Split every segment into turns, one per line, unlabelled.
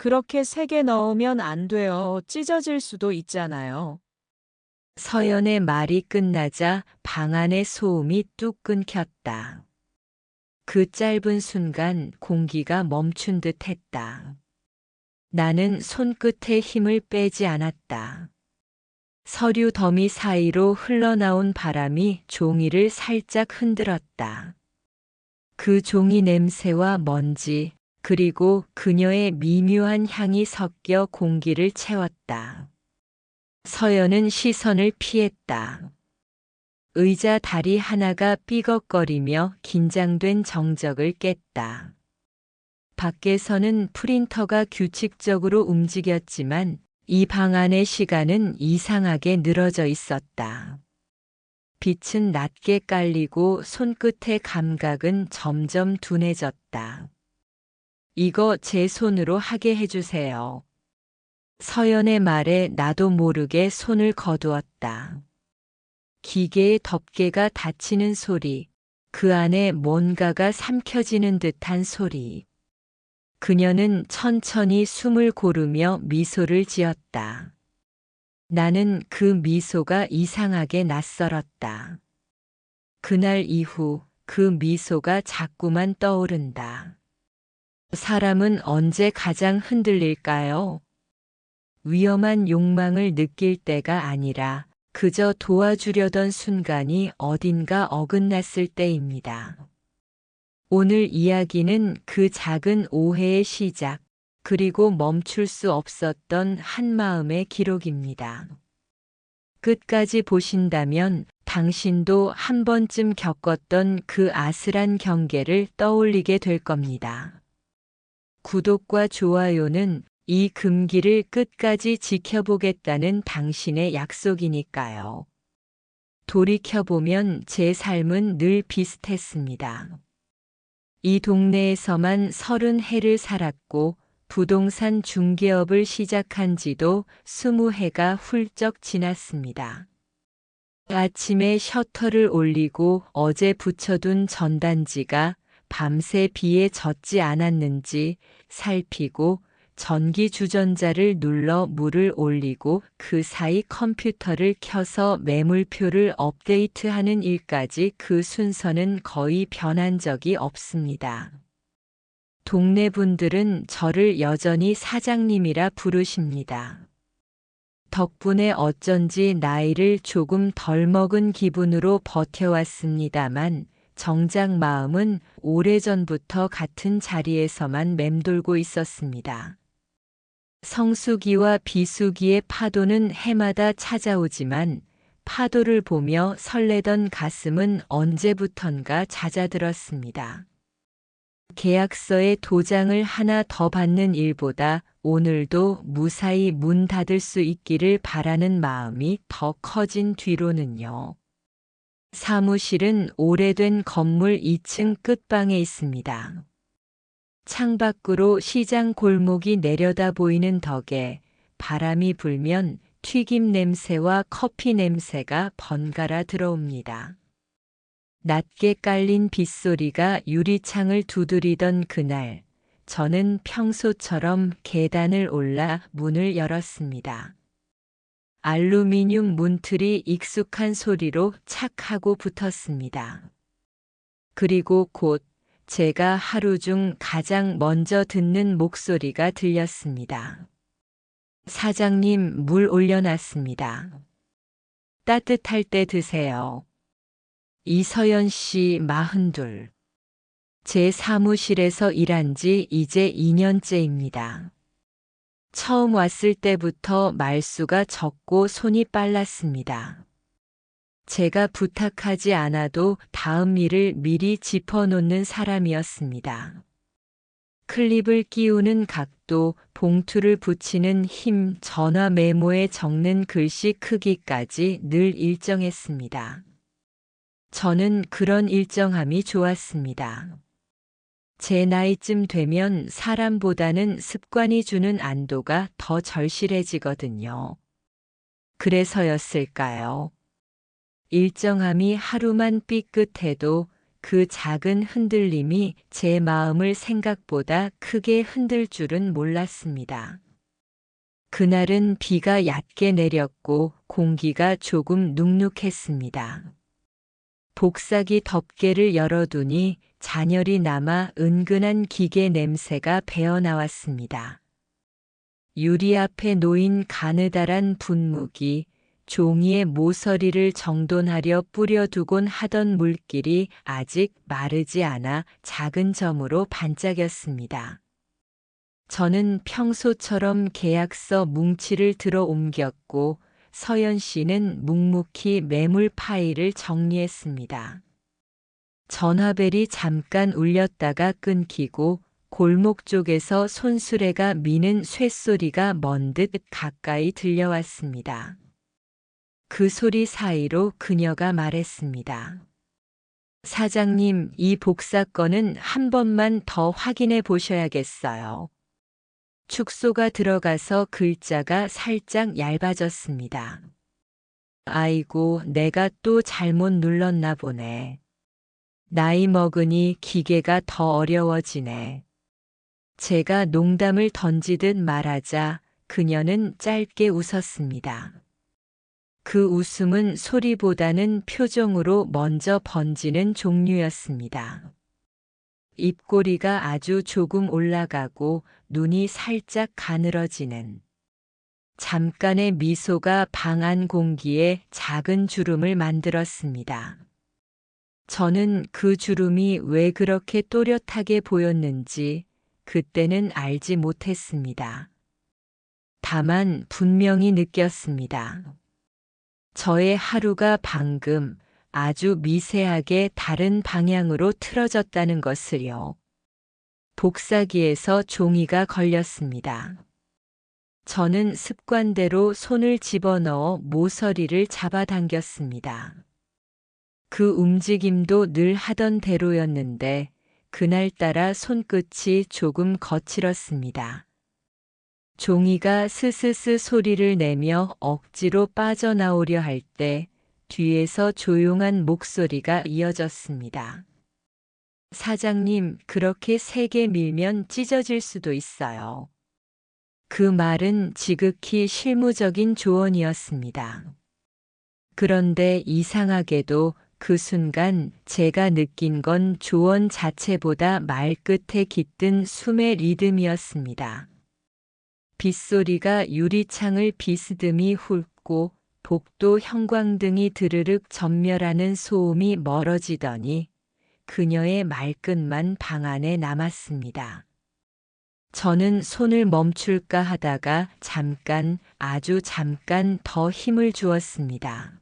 그렇게 세게 넣으면 안 돼요. 찢어질 수도 있잖아요.
서연의 말이 끝나자 방 안의 소음이 뚝 끊겼다. 그 짧은 순간 공기가 멈춘 듯 했다. 나는 손끝에 힘을 빼지 않았다. 서류 더미 사이로 흘러나온 바람이 종이를 살짝 흔들었다. 그 종이 냄새와 먼지, 그리고 그녀의 미묘한 향이 섞여 공기를 채웠다. 서연은 시선을 피했다. 의자 다리 하나가 삐걱거리며 긴장된 정적을 깼다. 밖에서는 프린터가 규칙적으로 움직였지만 이 방 안의 시간은 이상하게 늘어져 있었다. 빛은 낮게 깔리고 손끝의 감각은 점점 둔해졌다. 이거 제 손으로 하게 해주세요. 서연의 말에 나도 모르게 손을 거두었다. 기계의 덮개가 닫히는 소리, 그 안에 뭔가가 삼켜지는 듯한 소리. 그녀는 천천히 숨을 고르며 미소를 지었다. 나는 그 미소가 이상하게 낯설었다. 그날 이후 그 미소가 자꾸만 떠오른다. 사람은 언제 가장 흔들릴까요? 위험한 욕망을 느낄 때가 아니라 그저 도와주려던 순간이 어딘가 어긋났을 때입니다. 오늘 이야기는 그 작은 오해의 시작, 그리고 멈출 수 없었던 한마음의 기록입니다. 끝까지 보신다면 당신도 한 번쯤 겪었던 그 아슬한 경계를 떠올리게 될 겁니다. 구독과 좋아요는 이 금기를 끝까지 지켜보겠다는 당신의 약속이니까요. 돌이켜보면 제 삶은 늘 비슷했습니다. 이 동네에서만 30해를 살았고 부동산 중개업을 시작한 지도 20해가 훌쩍 지났습니다. 아침에 셔터를 올리고 어제 붙여둔 전단지가 밤새 비에 젖지 않았는지 살피고 전기 주전자를 눌러 물을 올리고 그 사이 컴퓨터를 켜서 매물표를 업데이트하는 일까지 그 순서는 거의 변한 적이 없습니다. 동네 분들은 저를 여전히 사장님이라 부르십니다. 덕분에 어쩐지 나이를 조금 덜 먹은 기분으로 버텨왔습니다만 정작 마음은 오래전부터 같은 자리에서만 맴돌고 있었습니다. 성수기와 비수기의 파도는 해마다 찾아오지만 파도를 보며 설레던 가슴은 언제부턴가 잦아들었습니다. 계약서에 도장을 하나 더 받는 일보다 오늘도 무사히 문 닫을 수 있기를 바라는 마음이 더 커진 뒤로는요. 사무실은 오래된 건물 2층 끝방에 있습니다. 창밖으로 시장 골목이 내려다 보이는 덕에 바람이 불면 튀김 냄새와 커피 냄새가 번갈아 들어옵니다. 낮게 깔린 빗소리가 유리창을 두드리던 그날, 저는 평소처럼 계단을 올라 문을 열었습니다. 알루미늄 문틀이 익숙한 소리로 착 하고 붙었습니다. 그리고 곧 제가 하루 중 가장 먼저 듣는 목소리가 들렸습니다. 사장님, 물 올려놨습니다. 따뜻할 때 드세요. 이서연 씨 42. 제 사무실에서 일한 지 이제 2년째입니다. 처음 왔을 때부터 말수가 적고 손이 빨랐습니다. 제가 부탁하지 않아도 다음 일을 미리 짚어놓는 사람이었습니다. 클립을 끼우는 각도, 봉투를 붙이는 힘, 전화 메모에 적는 글씨 크기까지 늘 일정했습니다. 저는 그런 일정함이 좋았습니다. 제 나이쯤 되면 사람보다는 습관이 주는 안도가 더 절실해지거든요. 그래서였을까요? 일정함이 하루만 삐끗해도 그 작은 흔들림이 제 마음을 생각보다 크게 흔들 줄은 몰랐습니다. 그날은 비가 얕게 내렸고 공기가 조금 눅눅했습니다. 복사기 덮개를 열어두니 잔열이 남아 은근한 기계 냄새가 배어나왔습니다. 유리 앞에 놓인 가느다란 분무기, 종이에 모서리를 정돈하려 뿌려두곤 하던 물길이 아직 마르지 않아 작은 점으로 반짝였습니다. 저는 평소처럼 계약서 뭉치를 들어 옮겼고 서연 씨는 묵묵히 매물 파일을 정리했습니다. 전화벨이 잠깐 울렸다가 끊기고 골목 쪽에서 손수레가 미는 쇳소리가 먼 듯 가까이 들려왔습니다. 그 소리 사이로 그녀가 말했습니다. 사장님, 이 복사건은 한 번만 더 확인해 보셔야겠어요. 축소가 들어가서 글자가 살짝 얇아졌습니다. 아이고, 내가 또 잘못 눌렀나 보네. 나이 먹으니 기계가 더 어려워지네. 제가 농담을 던지듯 말하자 그녀는 짧게 웃었습니다. 그 웃음은 소리보다는 표정으로 먼저 번지는 종류였습니다. 입꼬리가 아주 조금 올라가고 눈이 살짝 가늘어지는 잠깐의 미소가 방 안 공기에 작은 주름을 만들었습니다. 저는 그 주름이 왜 그렇게 또렷하게 보였는지 그때는 알지 못했습니다. 다만 분명히 느꼈습니다. 저의 하루가 방금 아주 미세하게 다른 방향으로 틀어졌다는 것을요. 복사기에서 종이가 걸렸습니다. 저는 습관대로 손을 집어넣어 모서리를 잡아당겼습니다. 그 움직임도 늘 하던 대로였는데 그날따라 손끝이 조금 거칠었습니다. 종이가 스스스 소리를 내며 억지로 빠져나오려 할 때 뒤에서 조용한 목소리가 이어졌습니다. 사장님, 그렇게 세게 밀면 찢어질 수도 있어요. 그 말은 지극히 실무적인 조언이었습니다. 그런데 이상하게도 그 순간 제가 느낀 건 조언 자체보다 말끝에 깃든 숨의 리듬이었습니다. 빗소리가 유리창을 비스듬히 훑고 복도 형광등이 드르륵 전멸하는 소음이 멀어지더니 그녀의 말끝만 방 안에 남았습니다. 저는 손을 멈출까 하다가 잠깐, 아주 잠깐 더 힘을 주었습니다.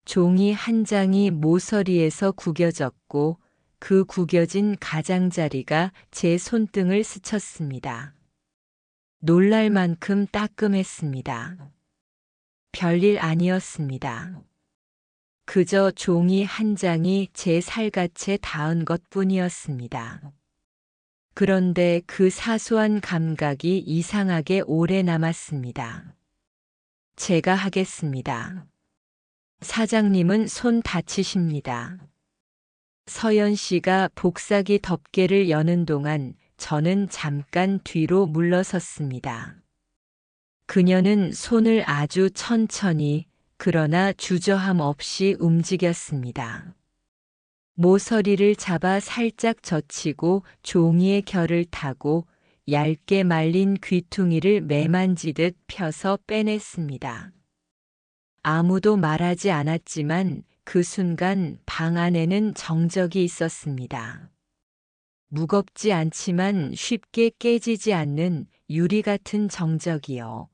종이 한 장이 모서리에서 구겨졌고 그 구겨진 가장자리가 제 손등을 스쳤습니다. 놀랄 만큼 따끔했습니다. 별일 아니었습니다. 그저 종이 한 장이 제 살갗에 닿은 것뿐이었습니다. 그런데 그 사소한 감각이 이상하게 오래 남았습니다. 제가 하겠습니다. 사장님은 손 다치십니다. 서연 씨가 복사기 덮개를 여는 동안 저는 잠깐 뒤로 물러섰습니다. 그녀는 손을 아주 천천히 그러나 주저함 없이 움직였습니다. 모서리를 잡아 살짝 젖히고 종이의 결을 타고 얇게 말린 귀퉁이를 매만지듯 펴서 빼냈습니다. 아무도 말하지 않았지만 그 순간 방 안에는 정적이 있었습니다. 무겁지 않지만 쉽게 깨지지 않는 유리 같은 정적이요.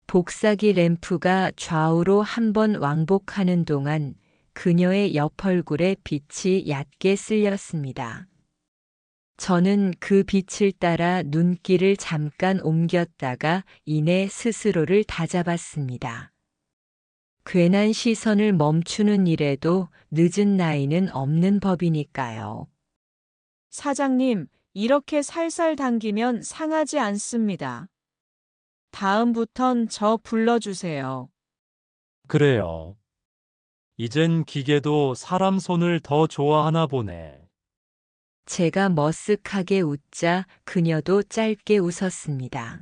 복사기 램프가 좌우로 한 번 왕복하는 동안 그녀의 옆 얼굴에 빛이 얕게 쓸렸습니다. 저는 그 빛을 따라 눈길을 잠깐 옮겼다가 이내 스스로를 다잡았습니다. 괜한 시선을 멈추는 일에도 늦은 나이는 없는 법이니까요.
사장님, 이렇게 살살 당기면 상하지 않습니다. 다음부턴 저 불러주세요.
그래요. 이젠 기계도 사람 손을 더 좋아하나 보네.
제가 머쓱하게 웃자 그녀도 짧게 웃었습니다.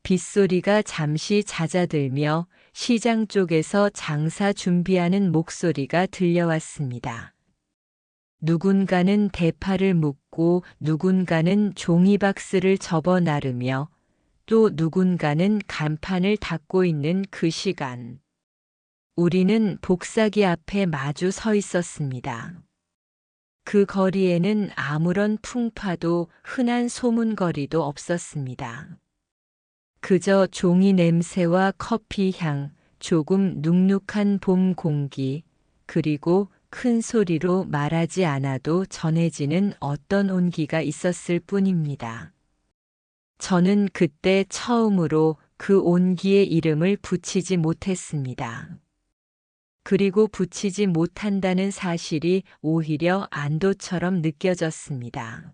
빗소리가 잠시 잦아들며 시장 쪽에서 장사 준비하는 목소리가 들려왔습니다. 누군가는 대파를 묶고 누군가는 종이박스를 접어 나르며 또 누군가는 간판을 닫고 있는 그 시간. 우리는 복사기 앞에 마주 서 있었습니다. 그 거리에는 아무런 풍파도 흔한 소문거리도 없었습니다. 그저 종이 냄새와 커피 향, 조금 눅눅한 봄 공기, 그리고 큰 소리로 말하지 않아도 전해지는 어떤 온기가 있었을 뿐입니다. 저는 그때 처음으로 그 온기의 이름을 붙이지 못했습니다. 그리고 붙이지 못한다는 사실이 오히려 안도처럼 느껴졌습니다.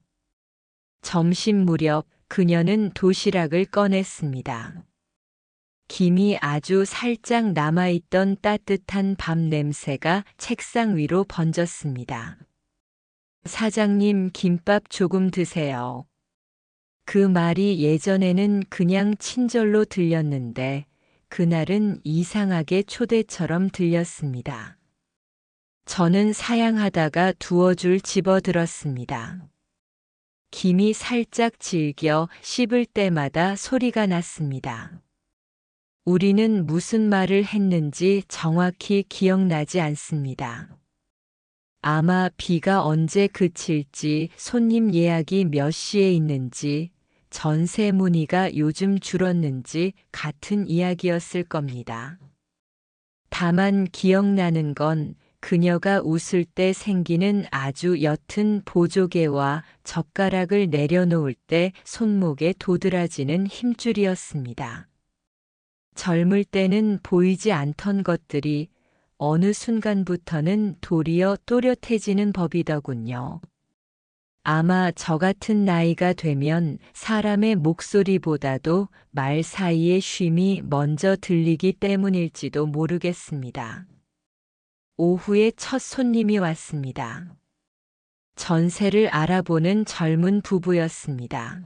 점심 무렵 그녀는 도시락을 꺼냈습니다. 김이 아주 살짝 남아있던 따뜻한 밥 냄새가 책상 위로 번졌습니다. 사장님, 김밥 조금 드세요. 그 말이 예전에는 그냥 친절로 들렸는데 그날은 이상하게 초대처럼 들렸습니다. 저는 사양하다가 두어 줄 집어들었습니다. 김이 살짝 질겨 씹을 때마다 소리가 났습니다. 우리는 무슨 말을 했는지 정확히 기억나지 않습니다. 아마 비가 언제 그칠지, 손님 예약이 몇 시에 있는지, 전세 문의가 요즘 줄었는지 같은 이야기였을 겁니다. 다만 기억나는 건 그녀가 웃을 때 생기는 아주 옅은 보조개와 젓가락을 내려놓을 때 손목에 도드라지는 힘줄이었습니다. 젊을 때는 보이지 않던 것들이 어느 순간부터는 도리어 또렷해지는 법이더군요. 아마 저 같은 나이가 되면 사람의 목소리보다도 말 사이의 쉼이 먼저 들리기 때문일지도 모르겠습니다. 오후에 첫 손님이 왔습니다. 전세를 알아보는 젊은 부부였습니다.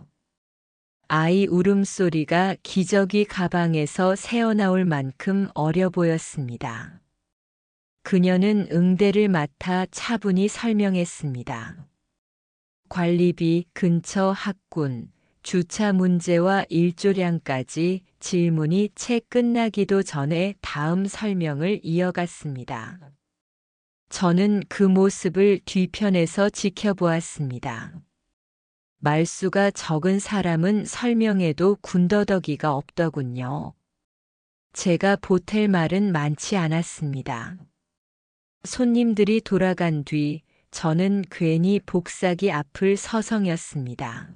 아이 울음소리가 기저귀 가방에서 새어나올 만큼 어려 보였습니다. 그녀는 응대를 맡아 차분히 설명했습니다. 관리비, 근처 학군, 주차 문제와 일조량까지 질문이 채 끝나기도 전에 다음 설명을 이어갔습니다. 저는 그 모습을 뒤편에서 지켜보았습니다. 말수가 적은 사람은 설명에도 군더더기가 없더군요. 제가 보탤 말은 많지 않았습니다. 손님들이 돌아간 뒤 저는 괜히 복사기 앞을 서성였습니다.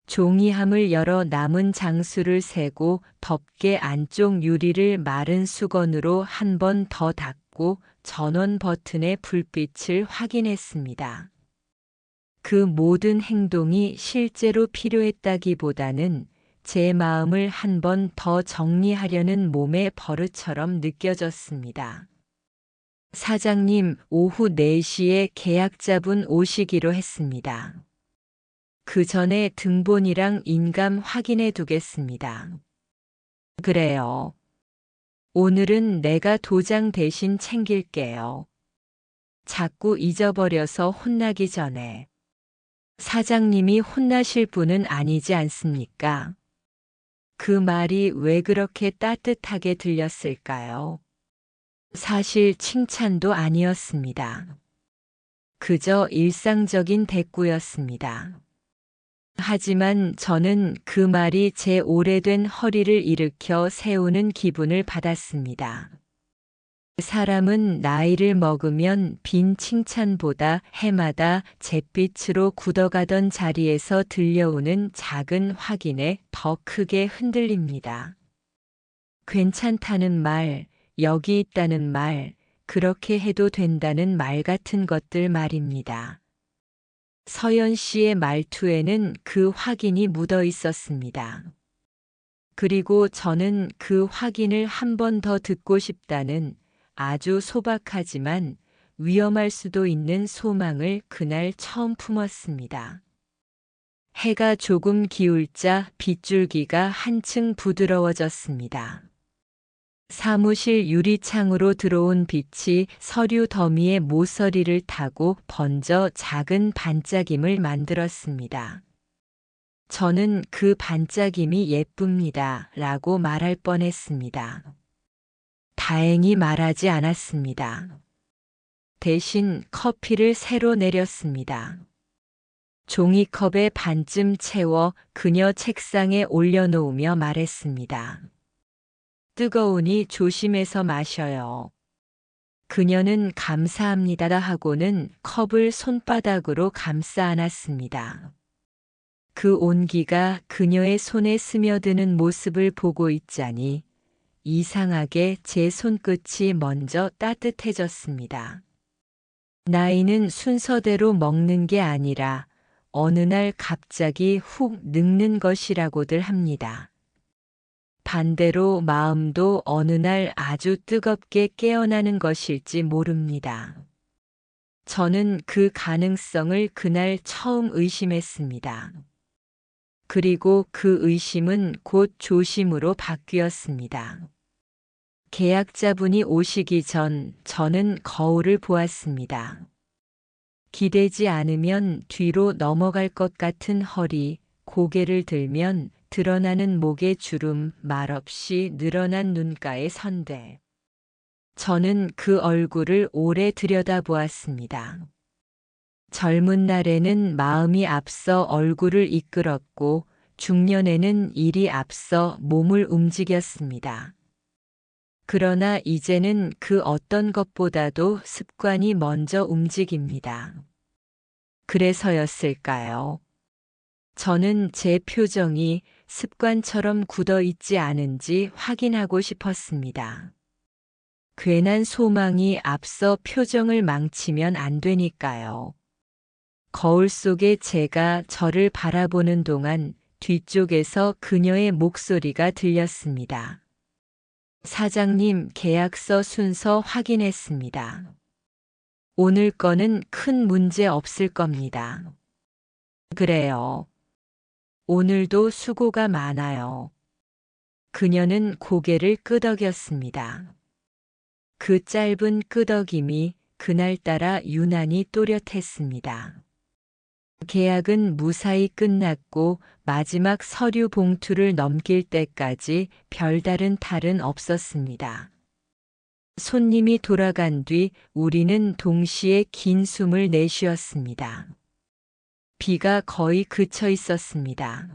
종이함을 열어 남은 장수를 세고 덮개 안쪽 유리를 마른 수건으로 한 번 더 닦고 전원 버튼의 불빛을 확인했습니다. 그 모든 행동이 실제로 필요했다기보다는 제 마음을 한 번 더 정리하려는 몸의 버릇처럼 느껴졌습니다. 사장님, 오후 4시에 계약자분 오시기로 했습니다. 그 전에 등본이랑 인감 확인해 두겠습니다. 그래요. 오늘은 내가 도장 대신 챙길게요. 자꾸 잊어버려서 혼나기 전에. 사장님이 혼나실 분은 아니지 않습니까? 그 말이 왜 그렇게 따뜻하게 들렸을까요? 사실 칭찬도 아니었습니다. 그저 일상적인 대꾸였습니다. 하지만 저는 그 말이 제 오래된 허리를 일으켜 세우는 기분을 받았습니다. 사람은 나이를 먹으면 빈 칭찬보다 해마다 잿빛으로 굳어가던 자리에서 들려오는 작은 확인에 더 크게 흔들립니다. 괜찮다는 말, 여기 있다는 말, 그렇게 해도 된다는 말 같은 것들 말입니다. 서연 씨의 말투에는 그 확인이 묻어 있었습니다. 그리고 저는 그 확인을 한 번 더 듣고 싶다는, 아주 소박하지만 위험할 수도 있는 소망을 그날 처음 품었습니다. 해가 조금 기울자 빗줄기가 한층 부드러워졌습니다. 사무실 유리창으로 들어온 빛이 서류 더미의 모서리를 타고 번져 작은 반짝임을 만들었습니다. 저는 그 반짝임이 예쁩니다 라고 말할 뻔했습니다. 다행히 말하지 않았습니다. 대신 커피를 새로 내렸습니다. 종이컵에 반쯤 채워 그녀 책상에 올려놓으며 말했습니다. 뜨거우니 조심해서 마셔요. 그녀는 감사합니다 하고는 컵을 손바닥으로 감싸 안았습니다. 그 온기가 그녀의 손에 스며드는 모습을 보고 있자니 이상하게 제 손끝이 먼저 따뜻해졌습니다. 나이는 순서대로 먹는 게 아니라 어느 날 갑자기 훅 늙는 것이라고들 합니다. 반대로 마음도 어느 날 아주 뜨겁게 깨어나는 것일지 모릅니다. 저는 그 가능성을 그날 처음 의심했습니다. 그리고 그 의심은 곧 조심으로 바뀌었습니다. 계약자분이 오시기 전 저는 거울을 보았습니다. 기대지 않으면 뒤로 넘어갈 것 같은 허리, 고개를 들면 드러나는 목의 주름, 말없이 늘어난 눈가의 선대. 저는 그 얼굴을 오래 들여다보았습니다. 젊은 날에는 마음이 앞서 얼굴을 이끌었고 중년에는 일이 앞서 몸을 움직였습니다. 그러나 이제는 그 어떤 것보다도 습관이 먼저 움직입니다. 그래서였을까요? 저는 제 표정이 습관처럼 굳어 있지 않은지 확인하고 싶었습니다. 괜한 소망이 앞서 표정을 망치면 안 되니까요. 거울 속에 제가 저를 바라보는 동안 뒤쪽에서 그녀의 목소리가 들렸습니다. 사장님, 계약서 순서 확인했습니다. 오늘 거는 큰 문제 없을 겁니다. 그래요. 오늘도 수고가 많아요. 그녀는 고개를 끄덕였습니다. 그 짧은 끄덕임이 그날따라 유난히 또렷했습니다. 계약은 무사히 끝났고 마지막 서류 봉투를 넘길 때까지 별다른 탈은 없었습니다. 손님이 돌아간 뒤 우리는 동시에 긴 숨을 내쉬었습니다. 비가 거의 그쳐 있었습니다.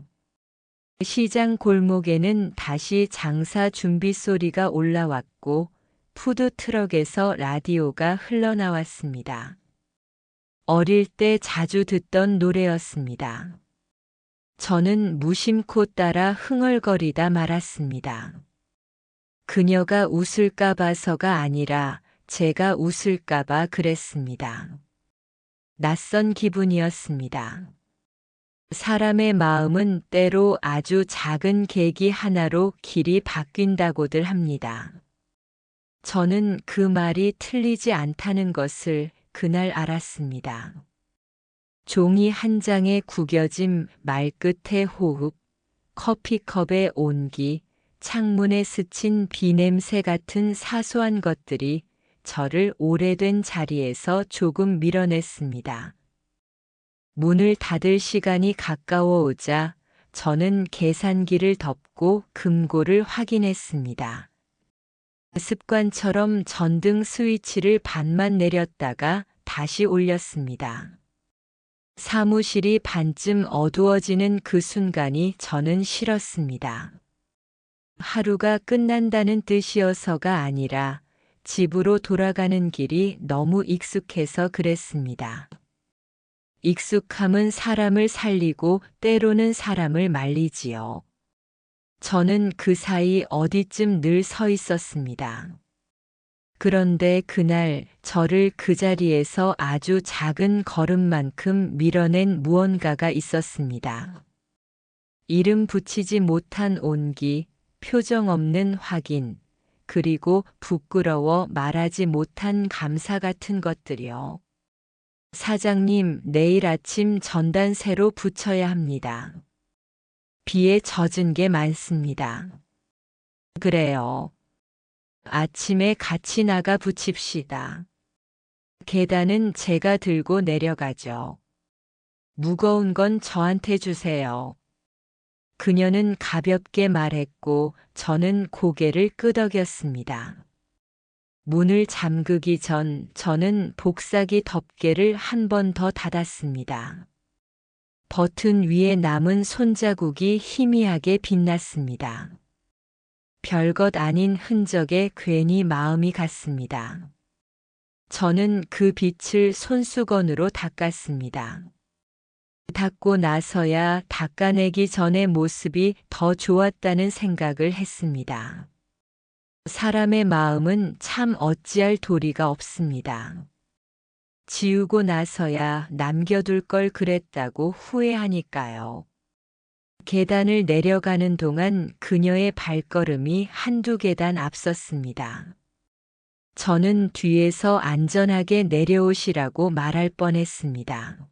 시장 골목에는 다시 장사 준비 소리가 올라왔고 푸드트럭에서 라디오가 흘러나왔습니다. 어릴 때 자주 듣던 노래였습니다. 저는 무심코 따라 흥얼거리다 말았습니다. 그녀가 웃을까 봐서가 아니라 제가 웃을까 봐 그랬습니다. 낯선 기분이었습니다. 사람의 마음은 때로 아주 작은 계기 하나로 길이 바뀐다고들 합니다. 저는 그 말이 틀리지 않다는 것을 그날 알았습니다. 종이 한 장에 구겨짐, 말끝의 호흡, 커피컵의 온기, 창문에 스친 비냄새 같은 사소한 것들이 저를 오래된 자리에서 조금 밀어냈습니다. 문을 닫을 시간이 가까워 오자 저는 계산기를 덮고 금고를 확인했습니다. 습관처럼 전등 스위치를 반만 내렸다가 다시 올렸습니다. 사무실이 반쯤 어두워지는 그 순간이 저는 싫었습니다. 하루가 끝난다는 뜻이어서가 아니라 집으로 돌아가는 길이 너무 익숙해서 그랬습니다. 익숙함은 사람을 살리고 때로는 사람을 말리지요. 저는 그 사이 어디쯤 늘 서 있었습니다. 그런데 그날 저를 그 자리에서 아주 작은 걸음만큼 밀어낸 무언가가 있었습니다. 이름 붙이지 못한 온기, 표정 없는 확인, 그리고 부끄러워 말하지 못한 감사 같은 것들이요. 사장님, 내일 아침 전단 새로 붙여야 합니다. 비에 젖은 게 많습니다. 그래요. 아침에 같이 나가 붙입시다. 계단은 제가 들고 내려가죠. 무거운 건 저한테 주세요. 그녀는 가볍게 말했고 저는 고개를 끄덕였습니다. 문을 잠그기 전 저는 복사기 덮개를 한 번 더 닫았습니다. 버튼 위에 남은 손자국이 희미하게 빛났습니다. 별것 아닌 흔적에 괜히 마음이 갔습니다. 저는 그 빛을 손수건으로 닦았습니다. 닦고 나서야 닦아내기 전의 모습이 더 좋았다는 생각을 했습니다. 사람의 마음은 참 어찌할 도리가 없습니다. 지우고 나서야 남겨둘 걸 그랬다고 후회하니까요. 계단을 내려가는 동안 그녀의 발걸음이 한두 계단 앞섰습니다. 저는 뒤에서 안전하게 내려오시라고 말할 뻔했습니다.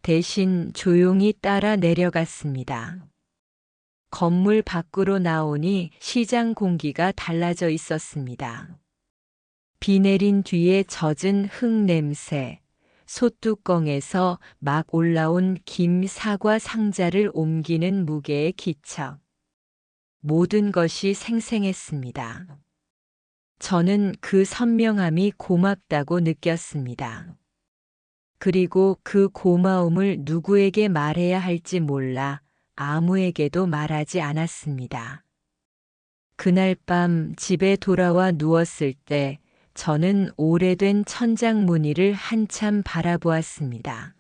대신 조용히 따라 내려갔습니다. 건물 밖으로 나오니 시장 공기가 달라져 있었습니다. 비 내린 뒤에 젖은 흙 냄새, 솥뚜껑에서 막 올라온 김 사과 상자를 옮기는 무게의 기척. 모든 것이 생생했습니다. 저는 그 선명함이 고맙다고 느꼈습니다. 그리고 그 고마움을 누구에게 말해야 할지 몰라 아무에게도 말하지 않았습니다. 그날 밤 집에 돌아와 누웠을 때 저는 오래된 천장 무늬를 한참 바라보았습니다.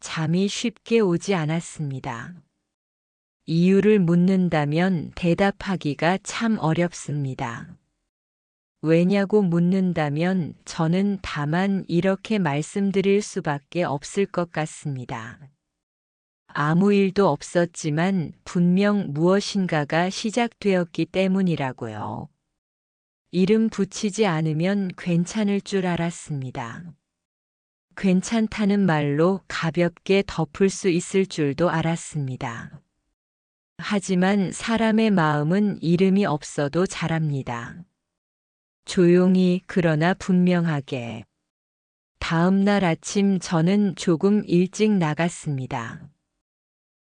잠이 쉽게 오지 않았습니다. 이유를 묻는다면 대답하기가 참 어렵습니다. 왜냐고 묻는다면 저는 다만 이렇게 말씀드릴 수밖에 없을 것 같습니다. 아무 일도 없었지만 분명 무엇인가가 시작되었기 때문이라고요. 이름 붙이지 않으면 괜찮을 줄 알았습니다. 괜찮다는 말로 가볍게 덮을 수 있을 줄도 알았습니다. 하지만 사람의 마음은 이름이 없어도 자랍니다. 조용히 그러나 분명하게. 다음 날 아침 저는 조금 일찍 나갔습니다.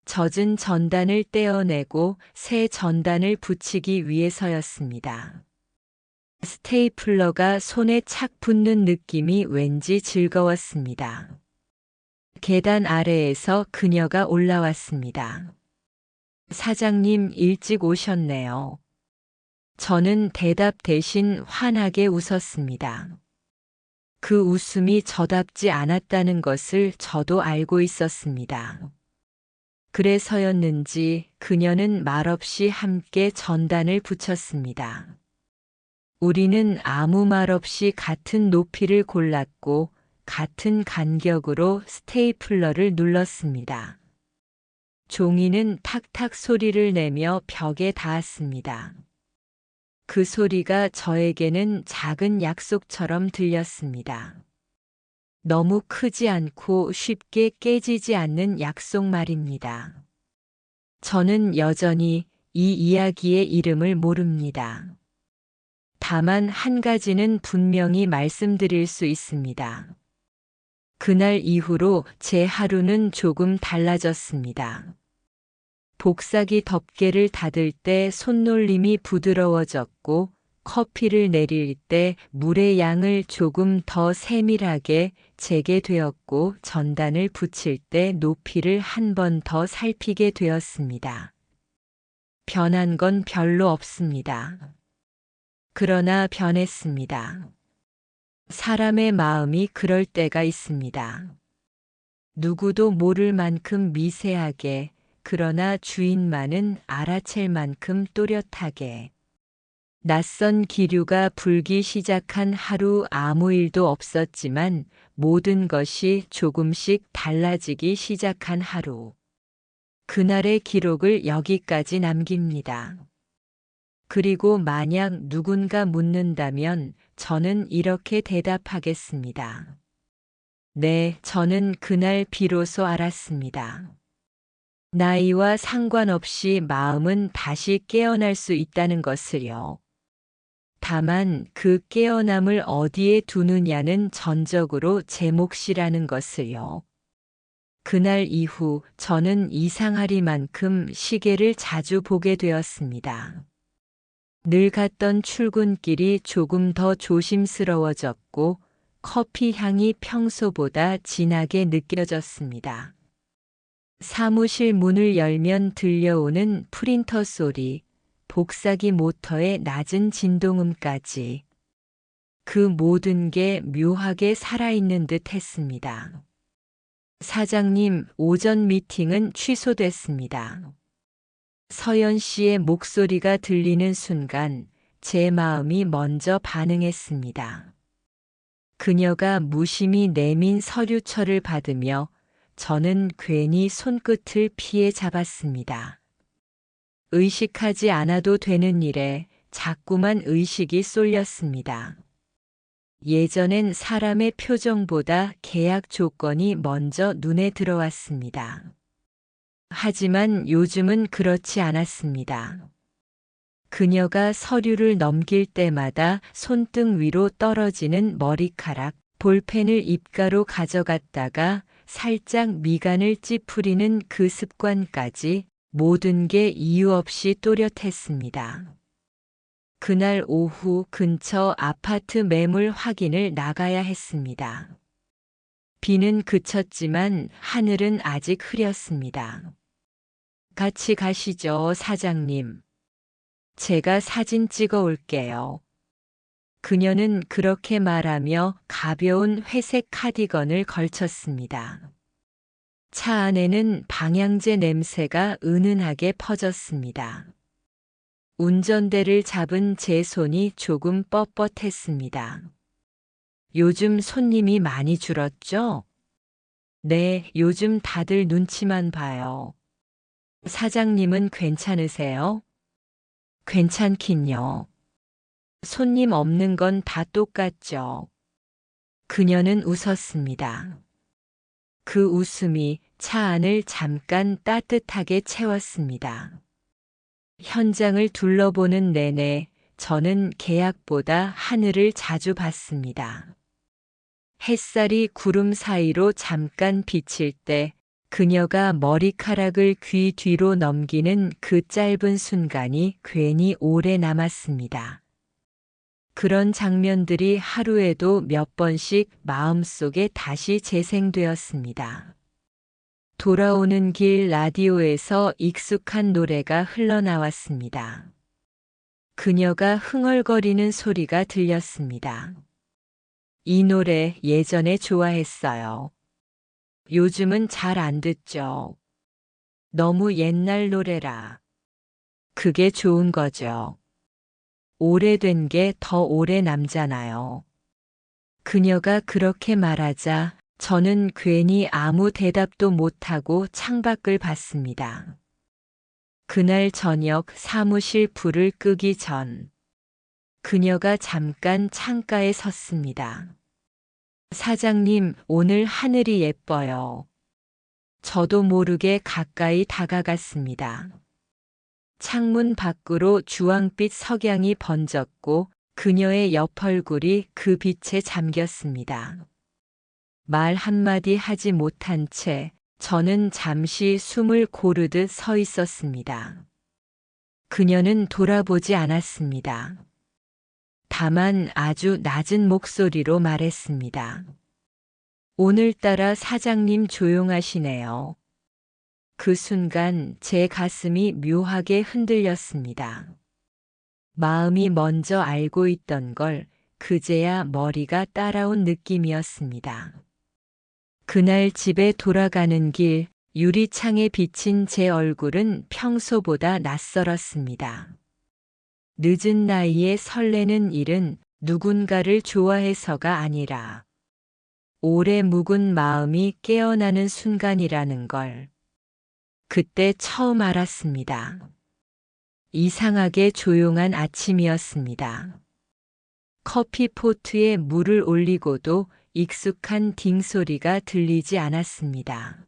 젖은 전단을 떼어내고 새 전단을 붙이기 위해서였습니다. 스테이플러가 손에 착 붙는 느낌이 왠지 즐거웠습니다. 계단 아래에서 그녀가 올라왔습니다. 사장님, 일찍 오셨네요. 저는 대답 대신 환하게 웃었습니다. 그 웃음이 저답지 않았다는 것을 저도 알고 있었습니다. 그래서였는지 그녀는 말없이 함께 전단을 붙였습니다. 우리는 아무 말 없이 같은 높이를 골랐고 같은 간격으로 스테이플러를 눌렀습니다. 종이는 탁탁 소리를 내며 벽에 닿았습니다. 그 소리가 저에게는 작은 약속처럼 들렸습니다. 너무 크지 않고 쉽게 깨지지 않는 약속 말입니다. 저는 여전히 이 이야기의 이름을 모릅니다. 다만 한 가지는 분명히 말씀드릴 수 있습니다. 그날 이후로 제 하루는 조금 달라졌습니다. 복사기 덮개를 닫을 때 손놀림이 부드러워졌고 커피를 내릴 때 물의 양을 조금 더 세밀하게 재게 되었고 전단을 붙일 때 높이를 한 번 더 살피게 되었습니다. 변한 건 별로 없습니다. 그러나 변했습니다. 사람의 마음이 그럴 때가 있습니다. 누구도 모를 만큼 미세하게, 그러나 주인만은 알아챌 만큼 또렷하게. 낯선 기류가 불기 시작한 하루 아무 일도 없었지만 모든 것이 조금씩 달라지기 시작한 하루. 그날의 기록을 여기까지 남깁니다. 그리고 만약 누군가 묻는다면 저는 이렇게 대답하겠습니다. 네, 저는 그날 비로소 알았습니다. 나이와 상관없이 마음은 다시 깨어날 수 있다는 것을요. 다만 그 깨어남을 어디에 두느냐는 전적으로 제 몫이라는 것을요. 그날 이후 저는 이상하리만큼 시계를 자주 보게 되었습니다. 늘 갔던 출근길이 조금 더 조심스러워졌고 커피 향이 평소보다 진하게 느껴졌습니다. 사무실 문을 열면 들려오는 프린터 소리, 복사기 모터의 낮은 진동음까지 그 모든 게 묘하게 살아있는 듯 했습니다. 사장님, 오전 미팅은 취소됐습니다. 서연 씨의 목소리가 들리는 순간 제 마음이 먼저 반응했습니다. 그녀가 무심히 내민 서류철을 받으며 저는 괜히 손끝을 피해 잡았습니다. 의식하지 않아도 되는 일에 자꾸만 의식이 쏠렸습니다. 예전엔 사람의 표정보다 계약 조건이 먼저 눈에 들어왔습니다. 하지만 요즘은 그렇지 않았습니다. 그녀가 서류를 넘길 때마다 손등 위로 떨어지는 머리카락, 볼펜을 입가로 가져갔다가 살짝 미간을 찌푸리는 그 습관까지 모든 게 이유 없이 또렷했습니다. 그날 오후 근처 아파트 매물 확인을 나가야 했습니다. 비는 그쳤지만 하늘은 아직 흐렸습니다. 같이 가시죠, 사장님. 제가 사진 찍어 올게요. 그녀는 그렇게 말하며 가벼운 회색 카디건을 걸쳤습니다. 차 안에는 방향제 냄새가 은은하게 퍼졌습니다. 운전대를 잡은 제 손이 조금 뻣뻣했습니다. 요즘 손님이 많이 줄었죠? 네, 요즘 다들 눈치만 봐요. 사장님은 괜찮으세요? 괜찮긴요. 손님 없는 건 다 똑같죠. 그녀는 웃었습니다. 그 웃음이 차 안을 잠깐 따뜻하게 채웠습니다. 현장을 둘러보는 내내 저는 계약보다 하늘을 자주 봤습니다. 햇살이 구름 사이로 잠깐 비칠 때 그녀가 머리카락을 귀 뒤로 넘기는 그 짧은 순간이 괜히 오래 남았습니다. 그런 장면들이 하루에도 몇 번씩 마음속에 다시 재생되었습니다. 돌아오는 길 라디오에서 익숙한 노래가 흘러나왔습니다. 그녀가 흥얼거리는 소리가 들렸습니다. 이 노래 예전에 좋아했어요. 요즘은 잘 안 듣죠. 너무 옛날 노래라. 그게 좋은 거죠. 오래된 게 더 오래 남잖아요. 그녀가 그렇게 말하자 저는 괜히 아무 대답도 못하고 창밖을 봤습니다. 그날 저녁 사무실 불을 끄기 전 그녀가 잠깐 창가에 섰습니다. 사장님, 오늘 하늘이 예뻐요. 저도 모르게 가까이 다가갔습니다. 창문 밖으로 주황빛 석양이 번졌고 그녀의 옆얼굴이 그 빛에 잠겼습니다. 말 한마디 하지 못한 채 저는 잠시 숨을 고르듯 서 있었습니다. 그녀는 돌아보지 않았습니다. 다만 아주 낮은 목소리로 말했습니다. 오늘따라 사장님 조용하시네요. 그 순간 제 가슴이 묘하게 흔들렸습니다. 마음이 먼저 알고 있던 걸 그제야 머리가 따라온 느낌이었습니다. 그날 집에 돌아가는 길 유리창에 비친 제 얼굴은 평소보다 낯설었습니다. 늦은 나이에 설레는 일은 누군가를 좋아해서가 아니라 오래 묵은 마음이 깨어나는 순간이라는 걸 그때 처음 알았습니다. 이상하게 조용한 아침이었습니다. 커피포트에 물을 올리고도 익숙한 딩 소리가 들리지 않았습니다.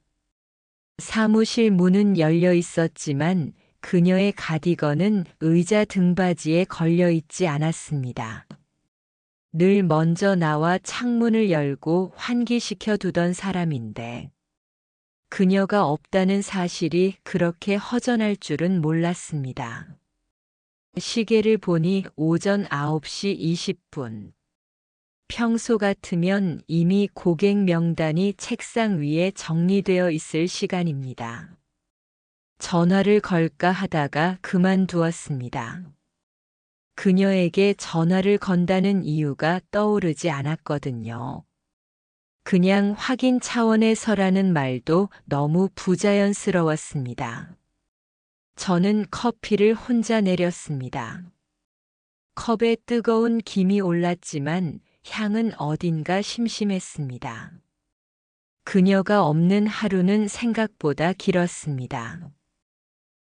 사무실 문은 열려 있었지만 그녀의 가디건은 의자 등받이에 걸려 있지 않았습니다. 늘 먼저 나와 창문을 열고 환기시켜 두던 사람인데 그녀가 없다는 사실이 그렇게 허전할 줄은 몰랐습니다. 시계를 보니 오전 9시 20분. 평소 같으면 이미 고객 명단이 책상 위에 정리되어 있을 시간입니다. 전화를 걸까 하다가 그만두었습니다. 그녀에게 전화를 건다는 이유가 떠오르지 않았거든요. 그냥 확인 차원에서라는 말도 너무 부자연스러웠습니다. 저는 커피를 혼자 내렸습니다. 컵에 뜨거운 김이 올랐지만 향은 어딘가 심심했습니다. 그녀가 없는 하루는 생각보다 길었습니다.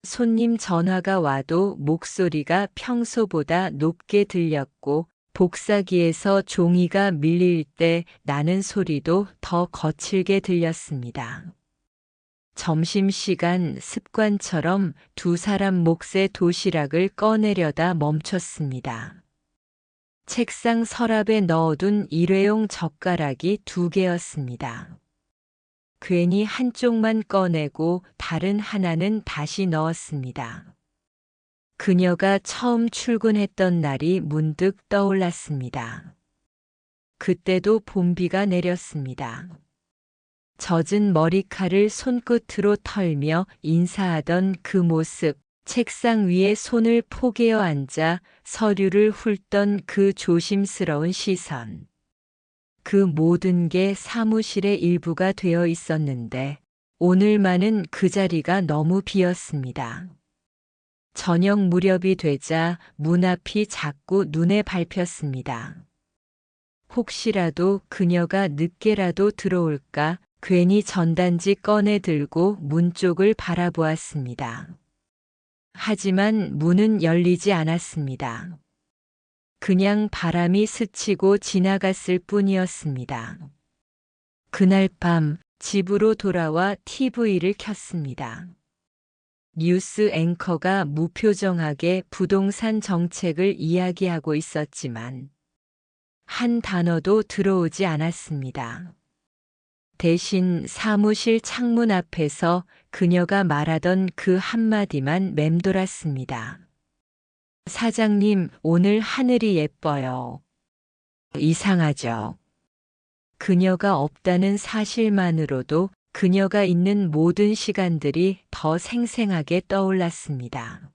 손님 전화가 와도 목소리가 평소보다 높게 들렸고 복사기에서 종이가 밀릴 때 나는 소리도 더 거칠게 들렸습니다. 점심시간 습관처럼 두 사람 몫의 도시락을 꺼내려다 멈췄습니다. 책상 서랍에 넣어둔 일회용 젓가락이 2개였습니다. 괜히 한쪽만 꺼내고 다른 하나는 다시 넣었습니다. 그녀가 처음 출근했던 날이 문득 떠올랐습니다. 그때도 봄비가 내렸습니다. 젖은 머리칼을 손끝으로 털며 인사하던 그 모습, 책상 위에 손을 포개어 앉아 서류를 훑던 그 조심스러운 시선. 그 모든 게 사무실의 일부가 되어 있었는데 오늘만은 그 자리가 너무 비었습니다. 저녁 무렵이 되자 문 앞이 자꾸 눈에 밟혔습니다. 혹시라도 그녀가 늦게라도 들어올까 괜히 전단지 꺼내 들고 문 쪽을 바라보았습니다. 하지만 문은 열리지 않았습니다. 그냥 바람이 스치고 지나갔을 뿐이었습니다. 그날 밤 집으로 돌아와 TV를 켰습니다. 뉴스 앵커가 무표정하게 부동산 정책을 이야기하고 있었지만 한 단어도 들어오지 않았습니다. 대신 사무실 창문 앞에서 그녀가 말하던 그 한마디만 맴돌았습니다. 사장님, 오늘 하늘이 예뻐요. 이상하죠? 그녀가 없다는 사실만으로도 그녀가 있는 모든 시간들이 더 생생하게 떠올랐습니다.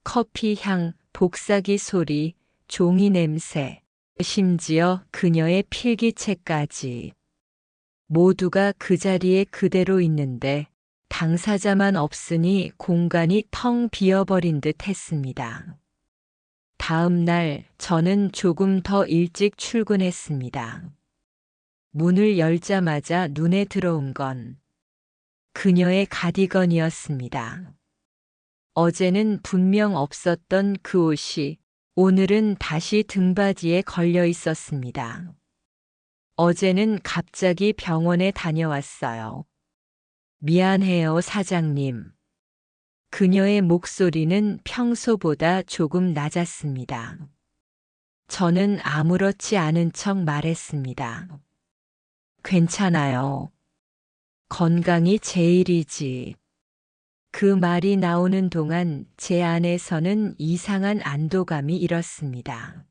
커피 향, 복사기 소리, 종이 냄새, 심지어 그녀의 필기체까지. 모두가 그 자리에 그대로 있는데 당사자만 없으니 공간이 텅 비어버린 듯 했습니다. 다음 날 저는 조금 더 일찍 출근했습니다. 문을 열자마자 눈에 들어온 건 그녀의 가디건이었습니다. 어제는 분명 없었던 그 옷이 오늘은 다시 등받이에 걸려 있었습니다. 어제는 갑자기 병원에 다녀왔어요. 미안해요, 사장님. 그녀의 목소리는 평소보다 조금 낮았습니다. 저는 아무렇지 않은 척 말했습니다. 괜찮아요. 건강이 제일이지. 그 말이 나오는 동안 제 안에서는 이상한 안도감이 일었습니다.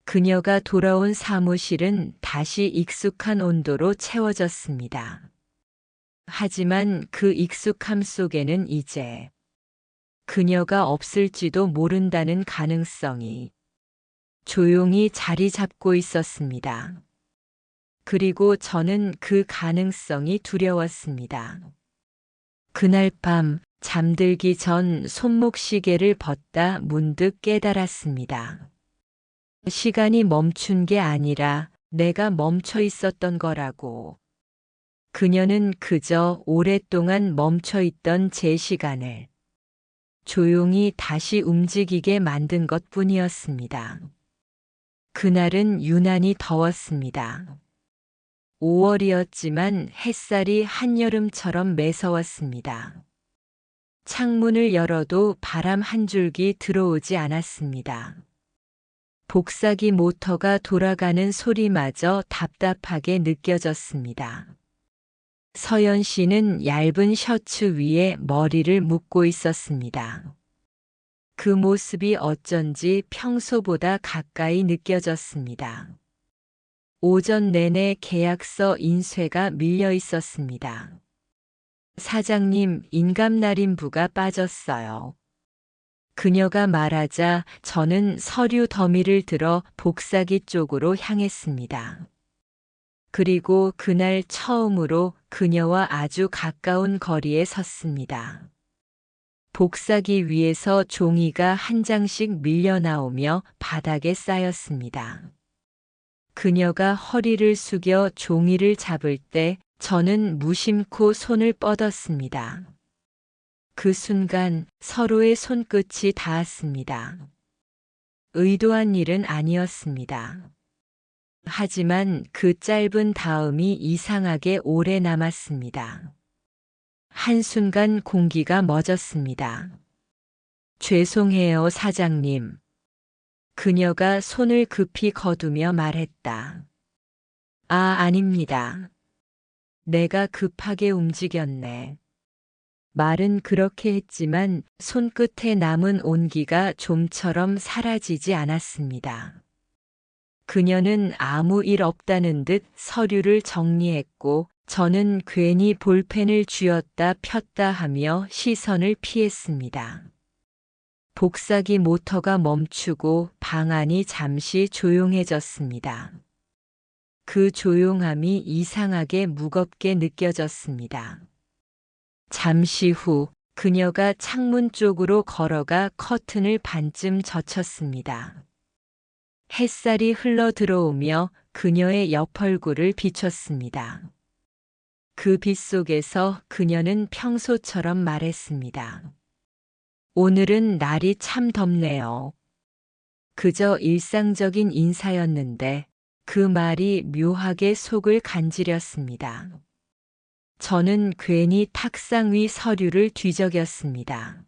그녀가 돌아온 사무실은 다시 익숙한 온도로 채워졌습니다. 하지만 그 익숙함 속에는 이제 그녀가 없을지도 모른다는 가능성이 조용히 자리 잡고 있었습니다. 그리고 저는 그 가능성이 두려웠습니다. 그날 밤 잠들기 전 손목시계를 벗다 문득 깨달았습니다. 시간이 멈춘 게 아니라 내가 멈춰 있었던 거라고. 그녀는 그저 오랫동안 멈춰 있던 제 시간을 조용히 다시 움직이게 만든 것 뿐이었습니다. 그날은 유난히 더웠습니다. 5월이었지만 햇살이 한여름처럼 매서웠습니다. 창문을 열어도 바람 한 줄기 들어오지 않았습니다. 복사기 모터가 돌아가는 소리마저 답답하게 느껴졌습니다. 서연 씨는 얇은 셔츠 위에 머리를 묶고 있었습니다. 그 모습이 어쩐지 평소보다 가까이 느껴졌습니다. 오전 내내 계약서 인쇄가 밀려 있었습니다. 사장님, 인감날인부가 빠졌어요. 그녀가 말하자 저는 서류 더미를 들어 복사기 쪽으로 향했습니다. 그리고 그날 처음으로 그녀와 아주 가까운 거리에 섰습니다. 복사기 위에서 종이가 한 장씩 밀려 나오며 바닥에 쌓였습니다. 그녀가 허리를 숙여 종이를 잡을 때 저는 무심코 손을 뻗었습니다. 그 순간 서로의 손끝이 닿았습니다. 의도한 일은 아니었습니다. 하지만 그 짧은 다음이 이상하게 오래 남았습니다. 한순간 공기가 멎었습니다. 죄송해요, 사장님. 그녀가 손을 급히 거두며 말했다. 아, 아닙니다. 내가 급하게 움직였네. 말은 그렇게 했지만 손끝에 남은 온기가 좀처럼 사라지지 않았습니다. 그녀는 아무 일 없다는 듯 서류를 정리했고 저는 괜히 볼펜을 쥐었다 폈다 하며 시선을 피했습니다. 복사기 모터가 멈추고 방 안이 잠시 조용해졌습니다. 그 조용함이 이상하게 무겁게 느껴졌습니다. 잠시 후 그녀가 창문 쪽으로 걸어가 커튼을 반쯤 젖혔습니다. 햇살이 흘러 들어오며 그녀의 옆얼굴을 비췄습니다. 그 빛 속에서 그녀는 평소처럼 말했습니다. 오늘은 날이 참 덥네요. 그저 일상적인 인사였는데 그 말이 묘하게 속을 간지렸습니다. 저는 괜히 탁상 위 서류를 뒤적였습니다.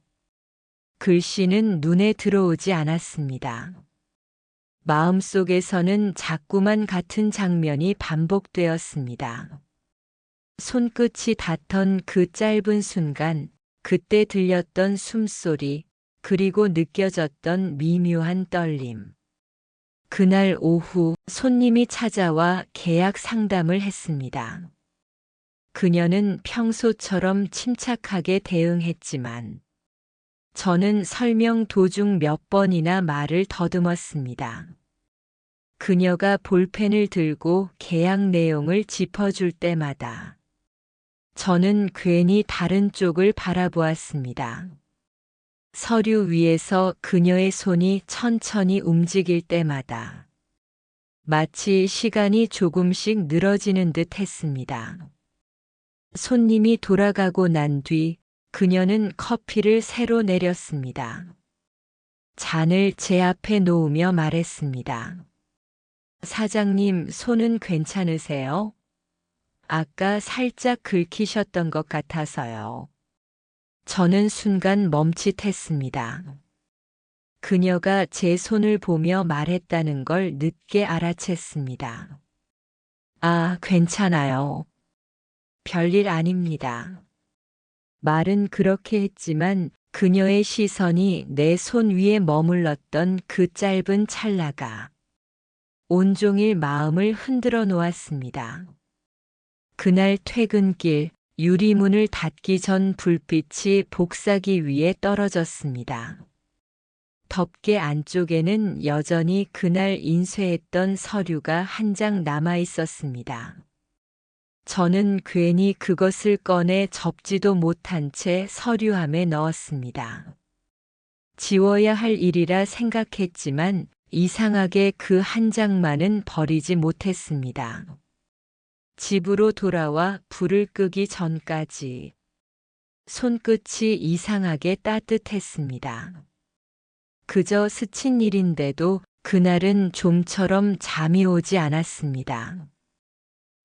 글씨는 눈에 들어오지 않았습니다. 마음속에서는 자꾸만 같은 장면이 반복되었습니다. 손끝이 닿던 그 짧은 순간, 그때 들렸던 숨소리, 그리고 느껴졌던 미묘한 떨림. 그날 오후 손님이 찾아와 계약 상담을 했습니다. 그녀는 평소처럼 침착하게 대응했지만 저는 설명 도중 몇 번이나 말을 더듬었습니다. 그녀가 볼펜을 들고 계약 내용을 짚어줄 때마다 저는 괜히 다른 쪽을 바라보았습니다. 서류 위에서 그녀의 손이 천천히 움직일 때마다 마치 시간이 조금씩 늘어지는 듯 했습니다. 손님이 돌아가고 난 뒤 그녀는 커피를 새로 내렸습니다. 잔을 제 앞에 놓으며 말했습니다. 사장님, 손은 괜찮으세요? 아까 살짝 긁히셨던 것 같아서요. 저는 순간 멈칫했습니다. 그녀가 제 손을 보며 말했다는 걸 늦게 알아챘습니다. 아, 괜찮아요. 별일 아닙니다. 말은 그렇게 했지만 그녀의 시선이 내 손 위에 머물렀던 그 짧은 찰나가 온종일 마음을 흔들어 놓았습니다. 그날 퇴근길 유리문을 닫기 전 불빛이 복사기 위에 떨어졌습니다. 덮개 안쪽에는 여전히 그날 인쇄했던 서류가 한 장 남아 있었습니다. 저는 괜히 그것을 꺼내 접지도 못한 채 서류함에 넣었습니다. 지워야 할 일이라 생각했지만 이상하게 그 한 장만은 버리지 못했습니다. 집으로 돌아와 불을 끄기 전까지 손끝이 이상하게 따뜻했습니다. 그저 스친 일인데도 그날은 좀처럼 잠이 오지 않았습니다.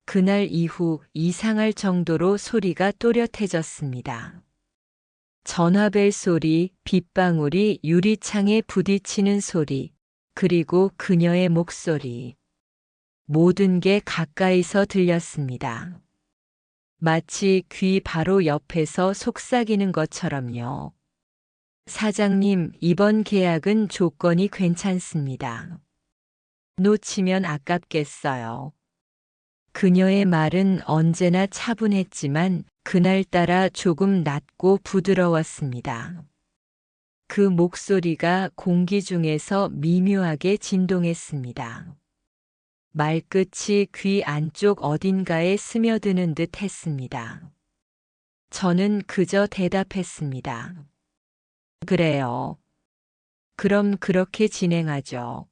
그날 이후 이상할 정도로 소리가 또렷해졌습니다. 전화벨 소리, 빗방울이 유리창에 부딪히는 소리, 그리고 그녀의 목소리. 모든 게 가까이서 들렸습니다. 마치 귀 바로 옆에서 속삭이는 것처럼요. 사장님, 이번 계약은 조건이 괜찮습니다. 놓치면 아깝겠어요. 그녀의 말은 언제나 차분했지만 그날따라 조금 낮고 부드러웠습니다. 그 목소리가 공기 중에서 미묘하게 진동했습니다. 말끝이 귀 안쪽 어딘가에 스며드는 듯 했습니다. 저는 그저 대답했습니다. 그래요. 그럼 그렇게 진행하죠.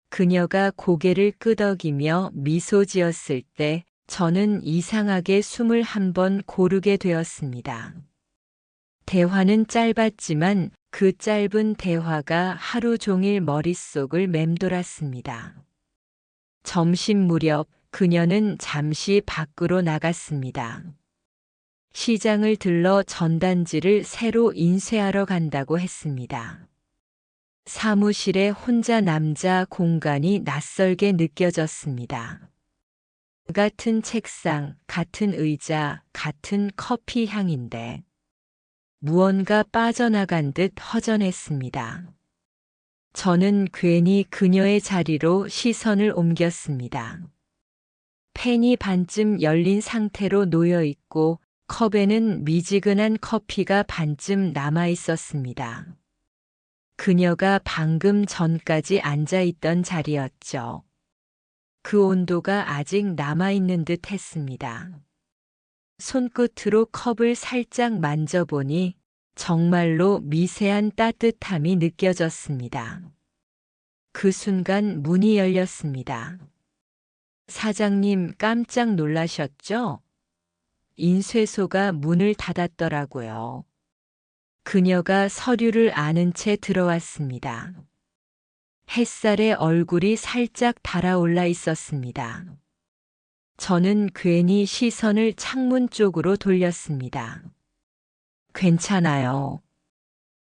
그녀가 고개를 끄덕이며 미소 지었을 때 저는 이상하게 숨을 한 번 고르게 되었습니다. 대화는 짧았지만 그 짧은 대화가 하루 종일 머릿속을 맴돌았습니다. 점심 무렵 그녀는 잠시 밖으로 나갔습니다. 시장을 들러 전단지를 새로 인쇄하러 간다고 했습니다. 사무실에 혼자 남자 공간이 낯설게 느껴졌습니다. 같은 책상, 같은 의자, 같은 커피 향인데 무언가 빠져나간 듯 허전했습니다. 저는 괜히 그녀의 자리로 시선을 옮겼습니다. 펜이 반쯤 열린 상태로 놓여 있고 컵에는 미지근한 커피가 반쯤 남아 있었습니다. 그녀가 방금 전까지 앉아 있던 자리였죠. 그 온도가 아직 남아있는 듯 했습니다. 손끝으로 컵을 살짝 만져보니 정말로 미세한 따뜻함이 느껴졌습니다. 그 순간 문이 열렸습니다. 사장님 깜짝 놀라셨죠? 인쇄소가 문을 닫았더라고요. 그녀가 서류를 아는 채 들어왔습니다. 햇살에 얼굴이 살짝 달아올라 있었습니다. 저는 괜히 시선을 창문 쪽으로 돌렸습니다. 괜찮아요.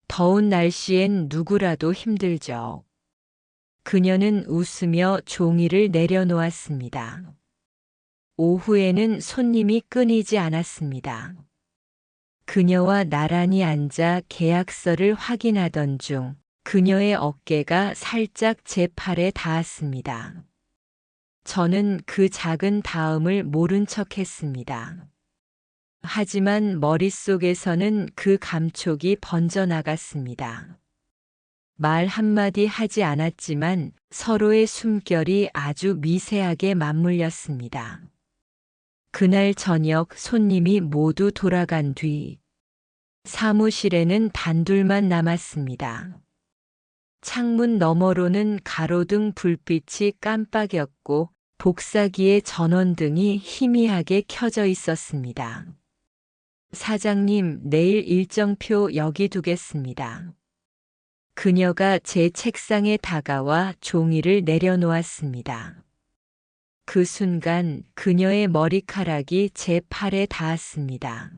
더운 날씨엔 누구라도 힘들죠. 그녀는 웃으며 종이를 내려놓았습니다. 오후에는 손님이 끊이지 않았습니다. 그녀와 나란히 앉아 계약서를 확인하던 중 그녀의 어깨가 살짝 제 팔에 닿았습니다. 저는 그 작은 닿음을 모른 척 했습니다. 하지만 머릿속에서는 그 감촉이 번져나갔습니다. 말 한마디 하지 않았지만 서로의 숨결이 아주 미세하게 맞물렸습니다. 그날 저녁 손님이 모두 돌아간 뒤 사무실에는 단둘만 남았습니다. 창문 너머로는 가로등 불빛이 깜빡였고 복사기의 전원등이 희미하게 켜져 있었습니다. 사장님, 내일 일정표 여기 두겠습니다. 그녀가 제 책상에 다가와 종이를 내려놓았습니다. 그 순간 그녀의 머리카락이 제 팔에 닿았습니다.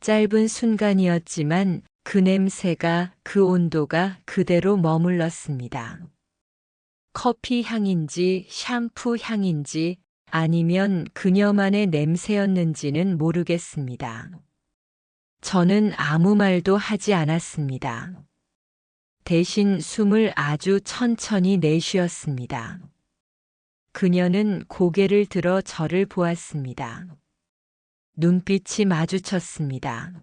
짧은 순간이었지만 그 냄새가, 그 온도가 그대로 머물렀습니다. 커피 향인지 샴푸 향인지 아니면 그녀만의 냄새였는지는 모르겠습니다. 저는 아무 말도 하지 않았습니다. 대신 숨을 아주 천천히 내쉬었습니다. 그녀는 고개를 들어 저를 보았습니다. 눈빛이 마주쳤습니다.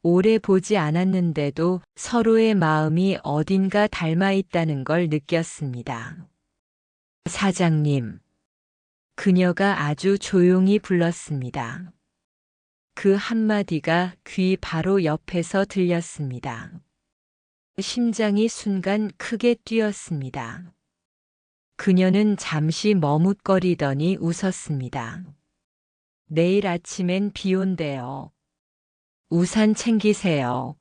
오래 보지 않았는데도 서로의 마음이 어딘가 닮아 있다는 걸 느꼈습니다. 사장님. 그녀가 아주 조용히 불렀습니다. 그 한마디가 귀 바로 옆에서 들렸습니다. 심장이 순간 크게 뛰었습니다. 그녀는 잠시 머뭇거리더니 웃었습니다. 내일 아침엔 비 온대요. 우산 챙기세요.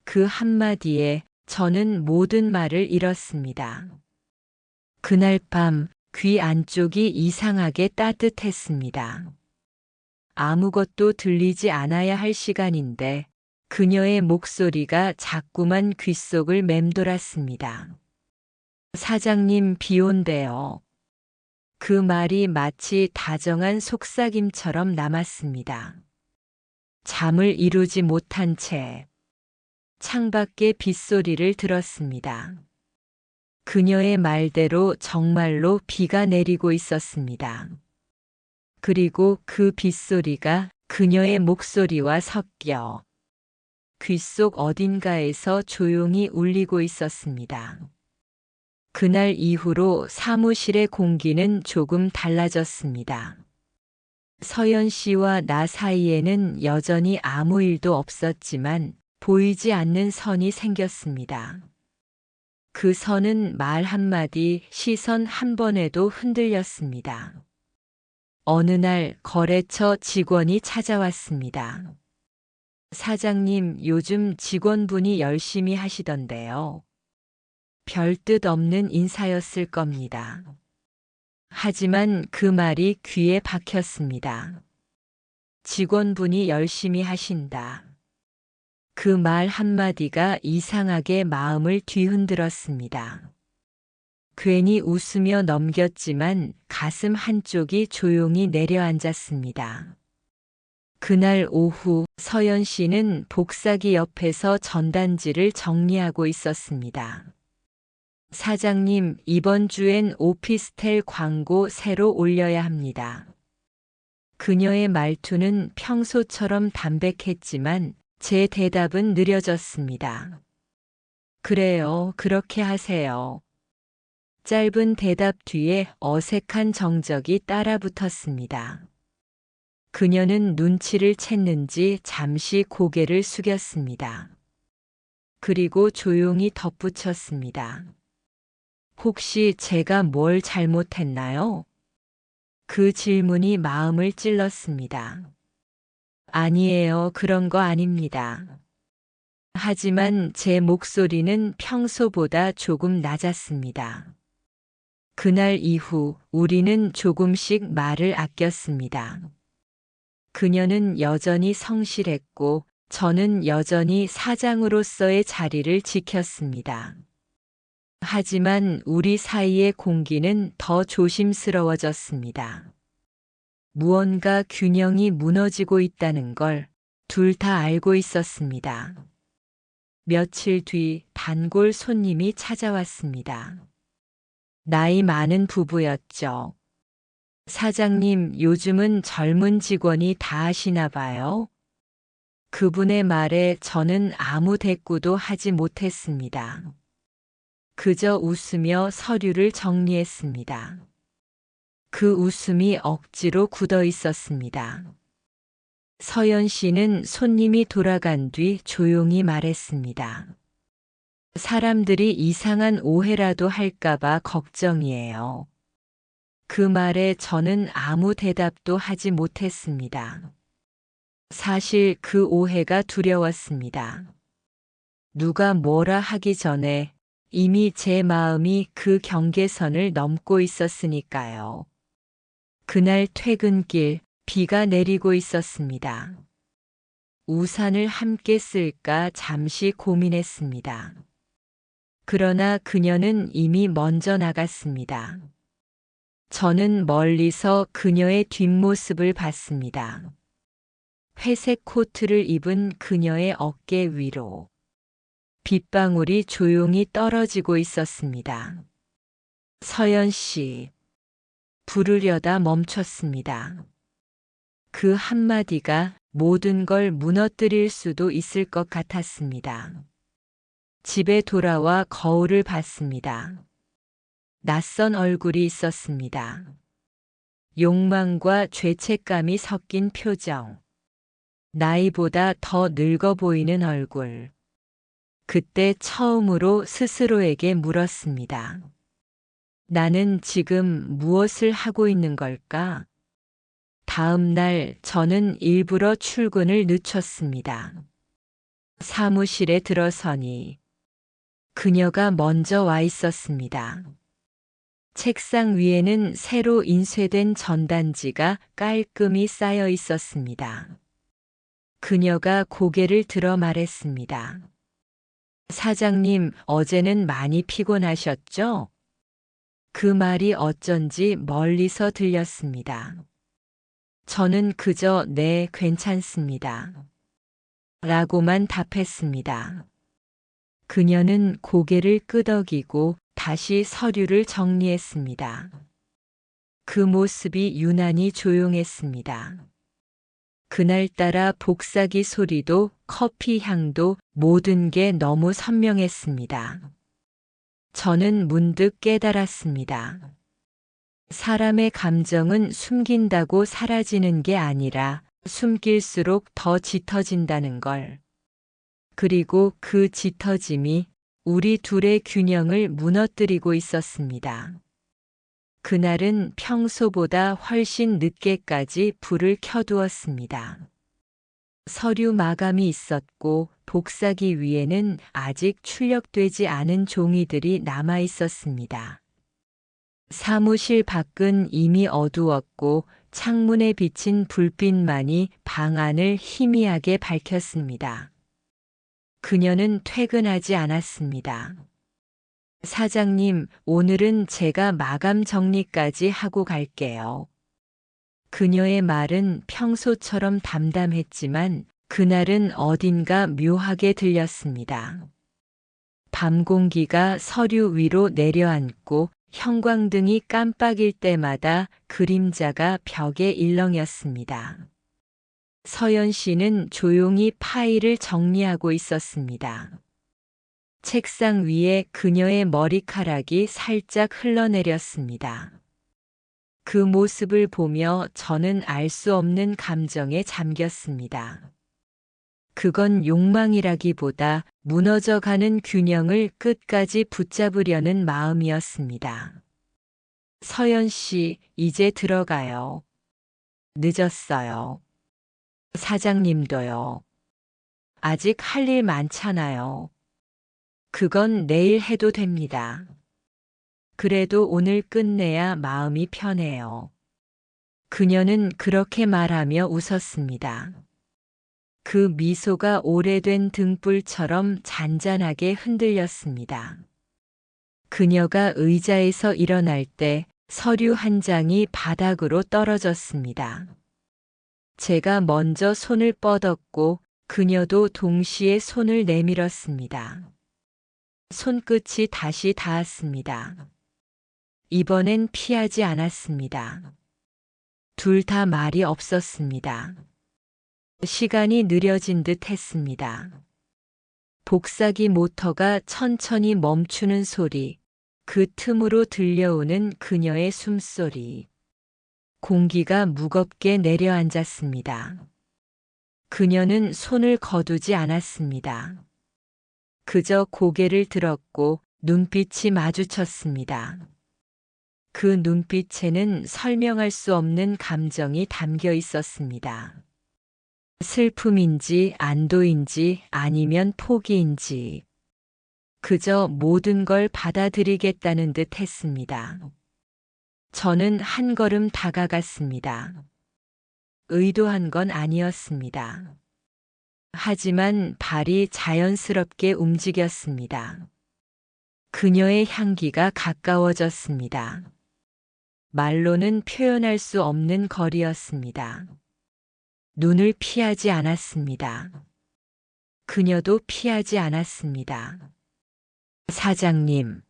그 한마디에 저는 모든 말을 잃었습니다. 그날 밤 귀 안쪽이 이상하게 따뜻했습니다. 아무것도 들리지 않아야 할 시간인데 그녀의 목소리가 자꾸만 귓속을 맴돌았습니다. 사장님 비 온대요. 그 말이 마치 다정한 속삭임처럼 남았습니다. 잠을 이루지 못한 채 창밖의 빗소리를 들었습니다. 그녀의 말대로 정말로 비가 내리고 있었습니다. 그리고 그 빗소리가 그녀의 목소리와 섞여 귓속 어딘가에서 조용히 울리고 있었습니다. 그날 이후로 사무실의 공기는 조금 달라졌습니다. 서연 씨와 나 사이에는 여전히 아무 일도 없었지만 보이지 않는 선이 생겼습니다. 그 선은 말 한마디, 시선 한 번에도 흔들렸습니다. 어느 날 거래처 직원이 찾아왔습니다. 사장님, 요즘 직원분이 열심히 하시던데요. 별뜻 없는 인사였을 겁니다. 하지만 그 말이 귀에 박혔습니다. 직원분이 열심히 하신다. 그 말 한마디가 이상하게 마음을 뒤흔들었습니다. 괜히 웃으며 넘겼지만 가슴 한쪽이 조용히 내려앉았습니다. 그날 오후 서연 씨는 복사기 옆에서 전단지를 정리하고 있었습니다. 사장님, 이번 주엔 오피스텔 광고 새로 올려야 합니다. 그녀의 말투는 평소처럼 담백했지만 제 대답은 느려졌습니다. 그래요, 그렇게 하세요. 짧은 대답 뒤에 어색한 정적이 따라붙었습니다. 그녀는 눈치를 챘는지 잠시 고개를 숙였습니다. 그리고 조용히 덧붙였습니다. 혹시 제가 뭘 잘못했나요? 그 질문이 마음을 찔렀습니다. 아니에요, 그런 거 아닙니다. 하지만 제 목소리는 평소보다 조금 낮았습니다. 그날 이후 우리는 조금씩 말을 아꼈습니다. 그녀는 여전히 성실했고 저는 여전히 사장으로서의 자리를 지켰습니다. 하지만 우리 사이의 공기는 더 조심스러워졌습니다. 무언가 균형이 무너지고 있다는 걸 둘 다 알고 있었습니다. 며칠 뒤 단골 손님이 찾아왔습니다. 나이 많은 부부였죠. 사장님, 요즘은 젊은 직원이 다 하시나 봐요. 그분의 말에 저는 아무 대꾸도 하지 못했습니다. 그저 웃으며 서류를 정리했습니다. 그 웃음이 억지로 굳어 있었습니다. 서연 씨는 손님이 돌아간 뒤 조용히 말했습니다. 사람들이 이상한 오해라도 할까봐 걱정이에요. 그 말에 저는 아무 대답도 하지 못했습니다. 사실 그 오해가 두려웠습니다. 누가 뭐라 하기 전에 이미 제 마음이 그 경계선을 넘고 있었으니까요. 그날 퇴근길 비가 내리고 있었습니다. 우산을 함께 쓸까 잠시 고민했습니다. 그러나 그녀는 이미 먼저 나갔습니다. 저는 멀리서 그녀의 뒷모습을 봤습니다. 회색 코트를 입은 그녀의 어깨 위로 빗방울이 조용히 떨어지고 있었습니다. 서연 씨, 부르려다 멈췄습니다. 그 한마디가 모든 걸 무너뜨릴 수도 있을 것 같았습니다. 집에 돌아와 거울을 봤습니다. 낯선 얼굴이 있었습니다. 욕망과 죄책감이 섞인 표정. 나이보다 더 늙어 보이는 얼굴. 그때 처음으로 스스로에게 물었습니다. 나는 지금 무엇을 하고 있는 걸까? 다음 날 저는 일부러 출근을 늦췄습니다. 사무실에 들어서니 그녀가 먼저 와 있었습니다. 책상 위에는 새로 인쇄된 전단지가 깔끔히 쌓여 있었습니다. 그녀가 고개를 들어 말했습니다. 사장님, 어제는 많이 피곤하셨죠? 그 말이 어쩐지 멀리서 들렸습니다. 저는 그저 네, 괜찮습니다. 라고만 답했습니다. 그녀는 고개를 끄덕이고 다시 서류를 정리했습니다. 그 모습이 유난히 조용했습니다. 그날따라 복사기 소리도 커피 향도 모든 게 너무 선명했습니다. 저는 문득 깨달았습니다. 사람의 감정은 숨긴다고 사라지는 게 아니라 숨길수록 더 짙어진다는 걸. 그리고 그 짙어짐이 우리 둘의 균형을 무너뜨리고 있었습니다. 그날은 평소보다 훨씬 늦게까지 불을 켜두었습니다. 서류 마감이 있었고 복사기 위에는 아직 출력되지 않은 종이들이 남아 있었습니다. 사무실 밖은 이미 어두웠고 창문에 비친 불빛만이 방 안을 희미하게 밝혔습니다. 그녀는 퇴근하지 않았습니다. 사장님, 오늘은 제가 마감 정리까지 하고 갈게요. 그녀의 말은 평소처럼 담담했지만 그날은 어딘가 묘하게 들렸습니다. 밤 공기가 서류 위로 내려앉고 형광등이 깜빡일 때마다 그림자가 벽에 일렁였습니다. 서연 씨는 조용히 파일을 정리하고 있었습니다. 책상 위에 그녀의 머리카락이 살짝 흘러내렸습니다. 그 모습을 보며 저는 알 수 없는 감정에 잠겼습니다. 그건 욕망이라기보다 무너져가는 균형을 끝까지 붙잡으려는 마음이었습니다. 서연 씨, 이제 들어가요. 늦었어요. 사장님도요. 아직 할 일 많잖아요. 그건 내일 해도 됩니다. 그래도 오늘 끝내야 마음이 편해요. 그녀는 그렇게 말하며 웃었습니다. 그 미소가 오래된 등불처럼 잔잔하게 흔들렸습니다. 그녀가 의자에서 일어날 때 서류 한 장이 바닥으로 떨어졌습니다. 제가 먼저 손을 뻗었고 그녀도 동시에 손을 내밀었습니다. 손끝이 다시 닿았습니다. 이번엔 피하지 않았습니다. 둘 다 말이 없었습니다. 시간이 느려진 듯 했습니다. 복사기 모터가 천천히 멈추는 소리, 그 틈으로 들려오는 그녀의 숨소리. 공기가 무겁게 내려앉았습니다. 그녀는 손을 거두지 않았습니다. 그저 고개를 들었고 눈빛이 마주쳤습니다. 그 눈빛에는 설명할 수 없는 감정이 담겨 있었습니다. 슬픔인지 안도인지 아니면 포기인지 그저 모든 걸 받아들이겠다는 듯 했습니다. 저는 한 걸음 다가갔습니다. 의도한 건 아니었습니다. 하지만 발이 자연스럽게 움직였습니다. 그녀의 향기가 가까워졌습니다. 말로는 표현할 수 없는 거리였습니다. 눈을 피하지 않았습니다. 그녀도 피하지 않았습니다. 사장님.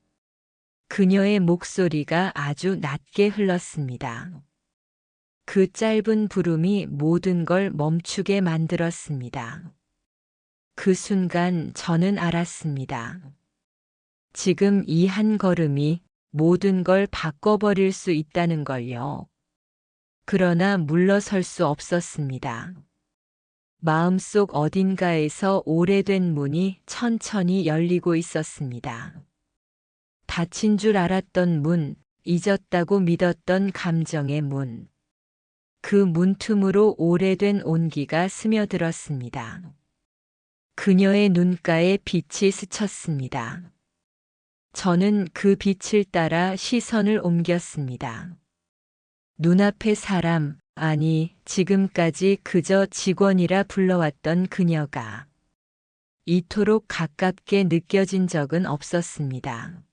그녀의 목소리가 아주 낮게 흘렀습니다. 그 짧은 부름이 모든 걸 멈추게 만들었습니다. 그 순간 저는 알았습니다. 지금 이 한 걸음이 모든 걸 바꿔버릴 수 있다는 걸요. 그러나 물러설 수 없었습니다. 마음속 어딘가에서 오래된 문이 천천히 열리고 있었습니다. 닫힌 줄 알았던 문, 잊었다고 믿었던 감정의 문. 그 문틈으로 오래된 온기가 스며들었습니다. 그녀의 눈가에 빛이 스쳤습니다. 저는 그 빛을 따라 시선을 옮겼습니다. 눈앞의 사람, 아니, 지금까지 그저 직원이라 불러왔던 그녀가 이토록 가깝게 느껴진 적은 없었습니다.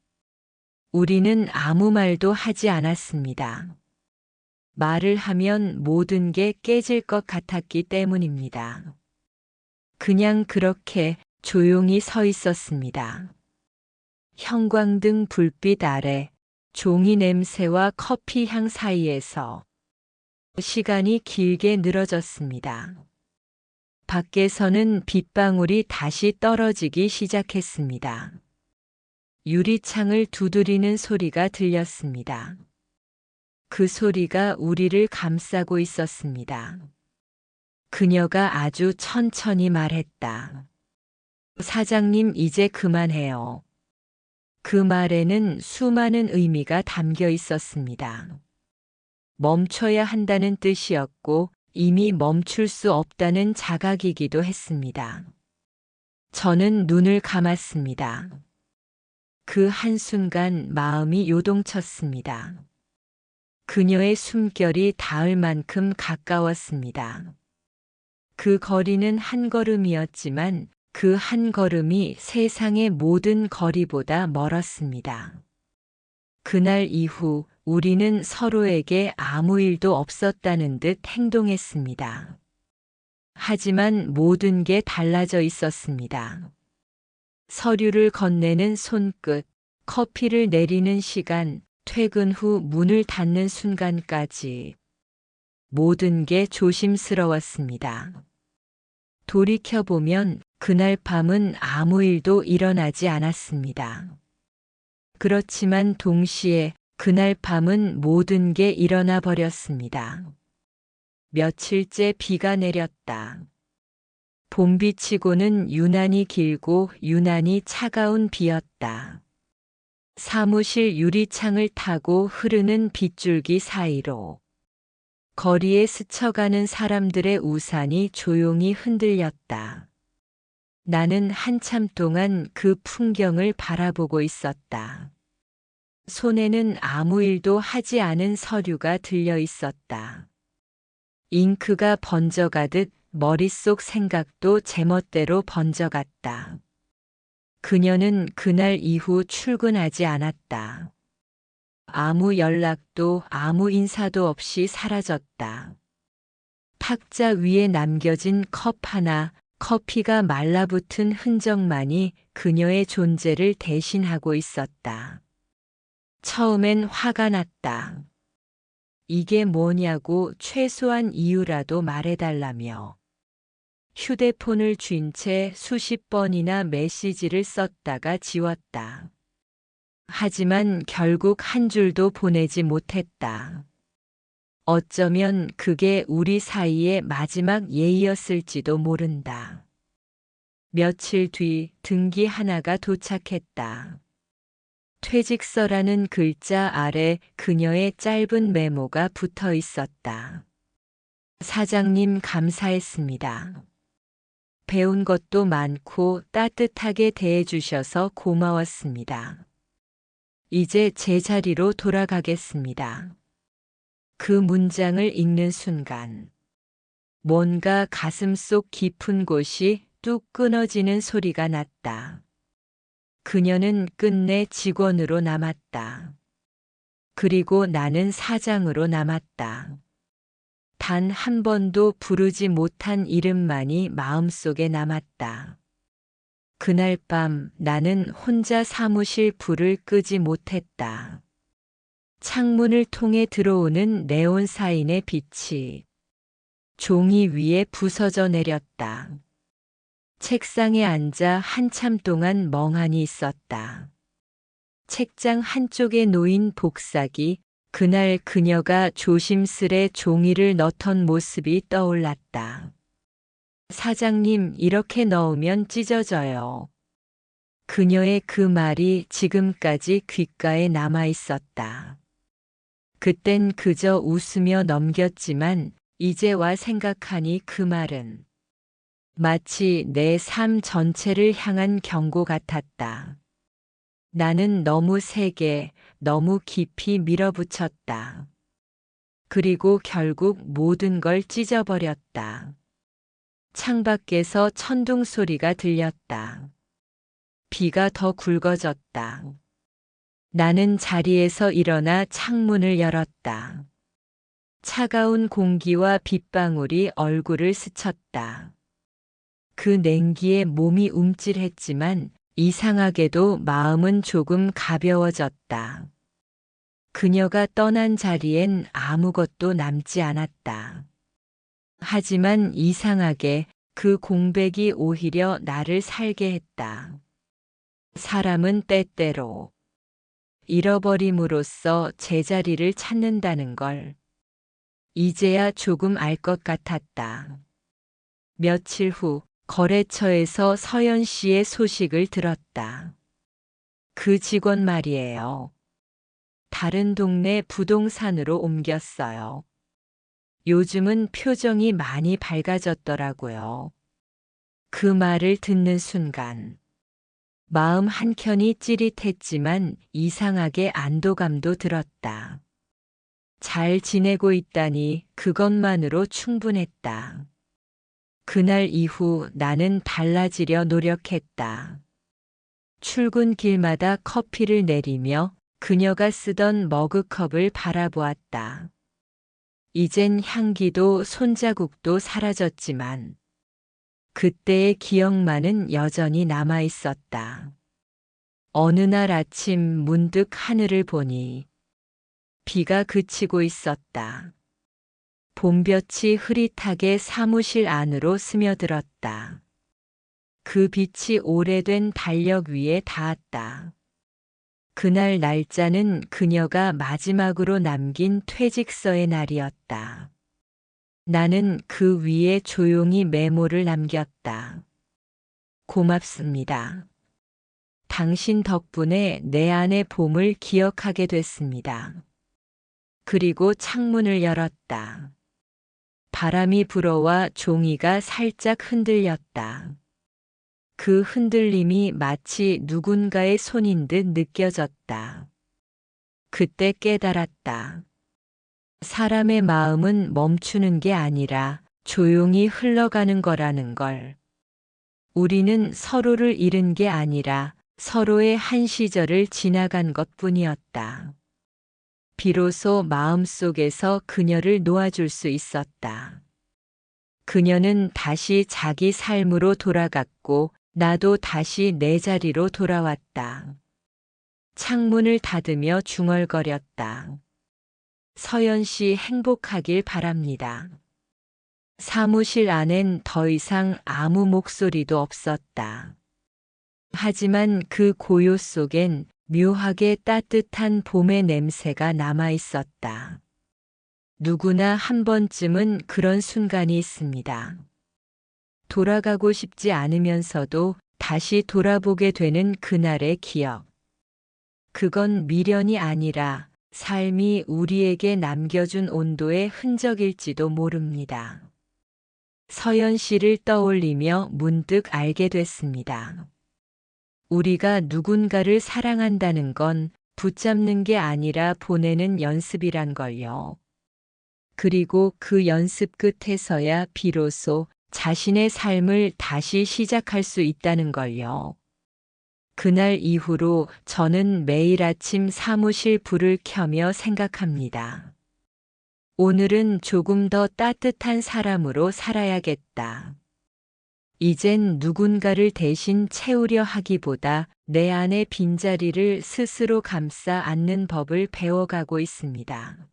우리는 아무 말도 하지 않았습니다. 말을 하면 모든 게 깨질 것 같았기 때문입니다. 그냥 그렇게 조용히 서 있었습니다. 형광등 불빛 아래 종이 냄새와 커피 향 사이에서 시간이 길게 늘어졌습니다. 밖에서는 빗방울이 다시 떨어지기 시작했습니다. 유리창을 두드리는 소리가 들렸습니다. 그 소리가 우리를 감싸고 있었습니다. 그녀가 아주 천천히 말했다. 사장님, 이제 그만해요. 그 말에는 수많은 의미가 담겨 있었습니다. 멈춰야 한다는 뜻이었고 이미 멈출 수 없다는 자각이기도 했습니다. 저는 눈을 감았습니다. 그 한순간 마음이 요동쳤습니다. 그녀의 숨결이 닿을 만큼 가까웠습니다. 그 거리는 한 걸음이었지만 그 한 걸음이 세상의 모든 거리보다 멀었습니다. 그날 이후 우리는 서로에게 아무 일도 없었다는 듯 행동했습니다. 하지만 모든 게 달라져 있었습니다. 서류를 건네는 손끝, 커피를 내리는 시간, 퇴근 후 문을 닫는 순간까지 모든 게 조심스러웠습니다. 돌이켜보면 그날 밤은 아무 일도 일어나지 않았습니다. 그렇지만 동시에 그날 밤은 모든 게 일어나 버렸습니다. 며칠째 비가 내렸다. 봄비치고는 유난히 길고 유난히 차가운 비였다. 사무실 유리창을 타고 흐르는 빗줄기 사이로 거리에 스쳐가는 사람들의 우산이 조용히 흔들렸다. 나는 한참 동안 그 풍경을 바라보고 있었다. 손에는 아무 일도 하지 않은 서류가 들려 있었다. 잉크가 번져가듯 머릿속 생각도 제멋대로 번져갔다. 그녀는 그날 이후 출근하지 않았다. 아무 연락도 아무 인사도 없이 사라졌다. 탁자 위에 남겨진 컵 하나, 커피가 말라붙은 흔적만이 그녀의 존재를 대신하고 있었다. 처음엔 화가 났다. 이게 뭐냐고 최소한 이유라도 말해달라며. 휴대폰을 쥔 채 수십 번이나 메시지를 썼다가 지웠다. 하지만 결국 한 줄도 보내지 못했다. 어쩌면 그게 우리 사이의 마지막 예의였을지도 모른다. 며칠 뒤 등기 하나가 도착했다. 퇴직서라는 글자 아래 그녀의 짧은 메모가 붙어 있었다. 사장님, 감사했습니다. 배운 것도 많고 따뜻하게 대해주셔서 고마웠습니다. 이제 제 자리로 돌아가겠습니다. 그 문장을 읽는 순간 뭔가 가슴속 깊은 곳이 뚝 끊어지는 소리가 났다. 그녀는 끝내 직원으로 남았다. 그리고 나는 사장으로 남았다. 단 한 번도 부르지 못한 이름만이 마음속에 남았다. 그날 밤 나는 혼자 사무실 불을 끄지 못했다. 창문을 통해 들어오는 네온 사인의 빛이 종이 위에 부서져 내렸다. 책상에 앉아 한참 동안 멍하니 있었다. 책장 한쪽에 놓인 복사기, 그날 그녀가 조심스레 종이를 넣던 모습이 떠올랐다. 사장님, 이렇게 넣으면 찢어져요. 그녀의 그 말이 지금까지 귓가에 남아 있었다. 그땐 그저 웃으며 넘겼지만 이제와 생각하니 그 말은 마치 내 삶 전체를 향한 경고 같았다. 나는 너무 세게, 너무 깊이 밀어붙였다. 그리고 결국 모든 걸 찢어버렸다. 창밖에서 천둥 소리가 들렸다. 비가 더 굵어졌다. 나는 자리에서 일어나 창문을 열었다. 차가운 공기와 빗방울이 얼굴을 스쳤다. 그 냉기에 몸이 움찔했지만 이상하게도 마음은 조금 가벼워졌다. 그녀가 떠난 자리엔 아무것도 남지 않았다. 하지만 이상하게 그 공백이 오히려 나를 살게 했다. 사람은 때때로 잃어버림으로써 제자리를 찾는다는 걸 이제야 조금 알 것 같았다. 며칠 후 거래처에서 서연 씨의 소식을 들었다. 그 직원 말이에요. 다른 동네 부동산으로 옮겼어요. 요즘은 표정이 많이 밝아졌더라고요. 그 말을 듣는 순간 마음 한켠이 찌릿했지만 이상하게 안도감도 들었다. 잘 지내고 있다니 그것만으로 충분했다. 그날 이후 나는 달라지려 노력했다. 출근길마다 커피를 내리며 그녀가 쓰던 머그컵을 바라보았다. 이젠 향기도 손자국도 사라졌지만 그때의 기억만은 여전히 남아 있었다. 어느 날 아침 문득 하늘을 보니 비가 그치고 있었다. 봄볕이 흐릿하게 사무실 안으로 스며들었다. 그 빛이 오래된 달력 위에 닿았다. 그날 날짜는 그녀가 마지막으로 남긴 퇴직서의 날이었다. 나는 그 위에 조용히 메모를 남겼다. 고맙습니다. 당신 덕분에 내 안의 봄을 기억하게 됐습니다. 그리고 창문을 열었다. 바람이 불어와 종이가 살짝 흔들렸다. 그 흔들림이 마치 누군가의 손인 듯 느껴졌다. 그때 깨달았다. 사람의 마음은 멈추는 게 아니라 조용히 흘러가는 거라는 걸. 우리는 서로를 잃은 게 아니라 서로의 한 시절을 지나간 것 뿐이었다. 비로소 마음속에서 그녀를 놓아줄 수 있었다. 그녀는 다시 자기 삶으로 돌아갔고 나도 다시 내 자리로 돌아왔다. 창문을 닫으며 중얼거렸다. 서연 씨 행복하길 바랍니다. 사무실 안엔 더 이상 아무 목소리도 없었다. 하지만 그 고요 속엔 묘하게 따뜻한 봄의 냄새가 남아 있었다. 누구나 한 번쯤은 그런 순간이 있습니다. 돌아가고 싶지 않으면서도 다시 돌아보게 되는 그날의 기억. 그건 미련이 아니라 삶이 우리에게 남겨준 온도의 흔적일지도 모릅니다. 서연 씨를 떠올리며 문득 알게 됐습니다. 우리가 누군가를 사랑한다는 건 붙잡는 게 아니라 보내는 연습이란 걸요. 그리고 그 연습 끝에서야 비로소 자신의 삶을 다시 시작할 수 있다는 걸요. 그날 이후로 저는 매일 아침 사무실 불을 켜며 생각합니다. 오늘은 조금 더 따뜻한 사람으로 살아야겠다. 이젠 누군가를 대신 채우려 하기보다 내 안의 빈자리를 스스로 감싸 안는 법을 배워가고 있습니다.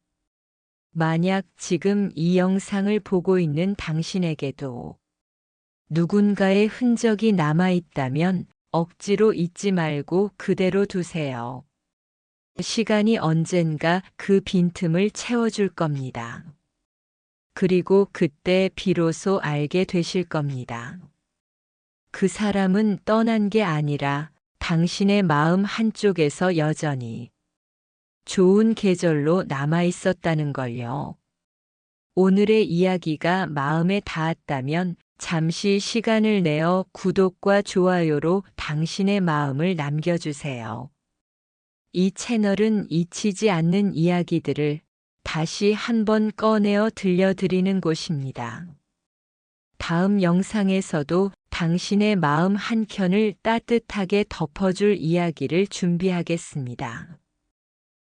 만약 지금 이 영상을 보고 있는 당신에게도 누군가의 흔적이 남아있다면 억지로 잊지 말고 그대로 두세요. 시간이 언젠가 그 빈틈을 채워줄 겁니다. 그리고 그때 비로소 알게 되실 겁니다. 그 사람은 떠난 게 아니라 당신의 마음 한쪽에서 여전히 좋은 계절로 남아 있었다는 걸요. 오늘의 이야기가 마음에 닿았다면 잠시 시간을 내어 구독과 좋아요로 당신의 마음을 남겨주세요. 이 채널은 잊히지 않는 이야기들을 다시 한번 꺼내어 들려드리는 곳입니다. 다음 영상에서도 당신의 마음 한켠을 따뜻하게 덮어줄 이야기를 준비하겠습니다.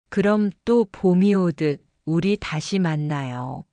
그럼 또 봄이 오듯 우리 다시 만나요.